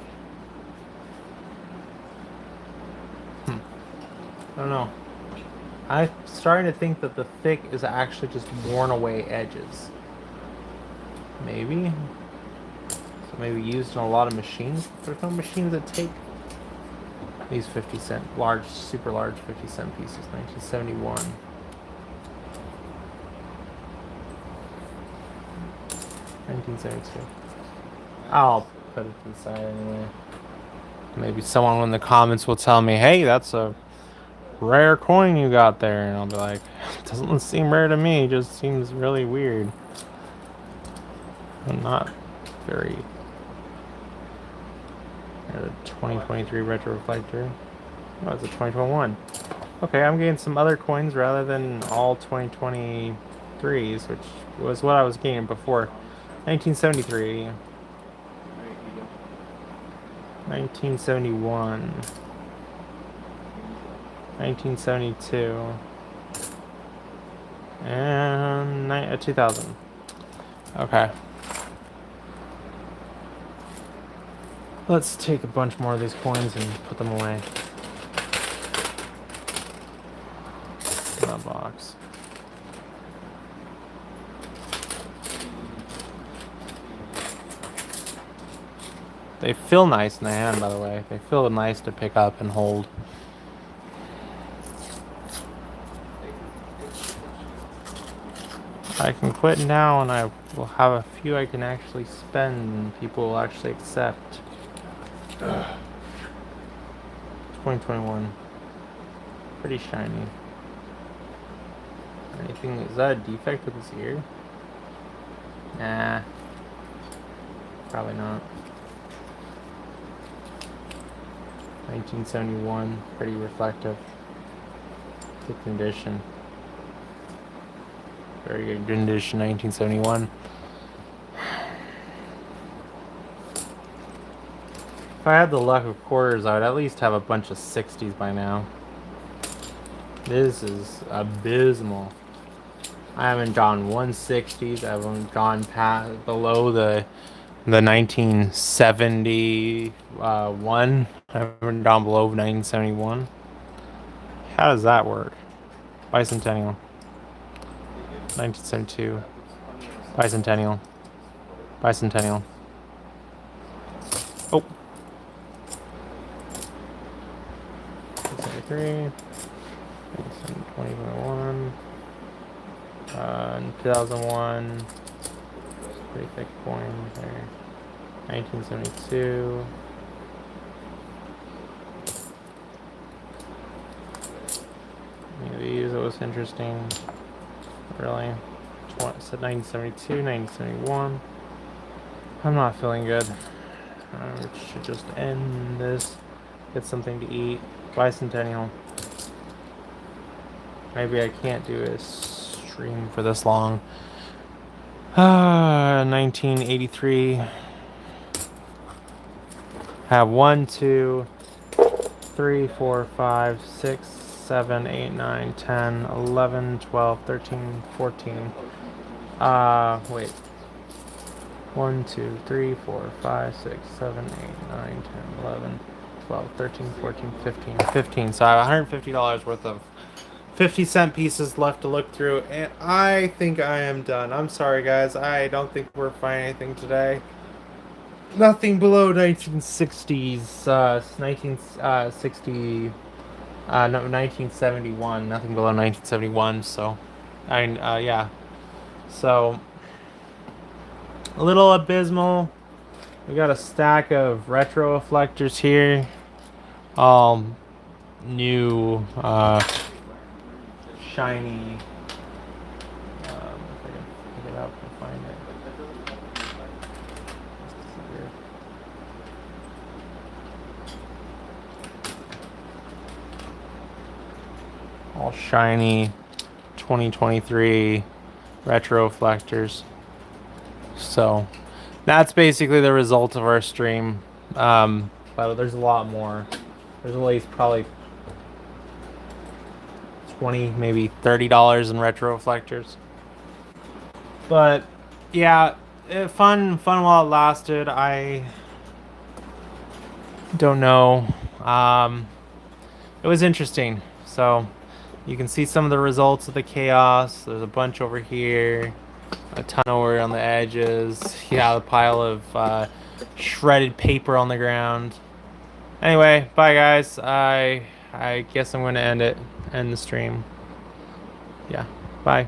I don't know. I'm starting to think that the thick is actually just worn away edges. maybe. So maybe used in a lot of machines. There's no machines that take these 50-cent, large, super large 50-cent pieces. 1971. 1972. I'll put it to the side anyway. Maybe someone in the comments will tell me, hey, that's a rare coin you got there. And I'll be like, it doesn't seem rare to me. It just seems really weird. I'm not very... A 2023 retro reflector. Oh, it's a 2021. Okay, I'm getting some other coins rather than all 2023s, which was what I was getting before. 1973. 1971. 1972. And 2000. Okay. Let's take a bunch more of these coins and put them away. In that box. They feel nice in the hand, by the way. They feel nice to pick up and hold. I can quit now and I will have a few I can actually spend and people will actually accept. 2021. Pretty shiny. Anything, is that a defect with this ear? Nah. Probably not. 1971, pretty reflective. Good condition. Very good condition, 1971. If I had the luck of quarters, I would at least have a bunch of 60s by now. This is abysmal. I haven't gone 160s. I haven't gone past below the 1971. I haven't gone below 1971. How does that work? Bicentennial. 1972. Bicentennial. Bicentennial. Oh. 1973. 2021. 2001. Pretty thick coin there. 1972. Any of these, it was interesting. Really. Said 1972, 1971. I'm not feeling good. I should just end this. Get something to eat. Bicentennial. Maybe I can't do a stream for this long. 1983. Have 1, 2, 3, 4, 5, 6, 7, 8, 9, 10, 11, 12, 13, 14. Wait. 1, 2, 3, 4, 5, 6, 7, 8, 9, 10, 11, 12, 13, 14, 15. 15. So I have $150 worth of 50-cent pieces left to look through, and I think I am done. I'm sorry, guys. I don't think we're finding anything today. Nothing below 1960s, 1971. Nothing below 1971. So, yeah. So, a little abysmal. We got a stack of retro reflectors here. New, shiny. If I can pick it up and find it. All shiny 2023 retro reflectors. So that's basically the result of our stream. But there's a lot more. There's at least probably 20, maybe $30 in retro reflectors. But yeah, fun while it lasted. I don't know. It was interesting. So you can see some of the results of the chaos. There's a bunch over here. a ton of wood on the edges. Yeah, a pile of shredded paper on the ground. Anyway, bye guys. I guess I'm going to end the stream. Yeah, bye.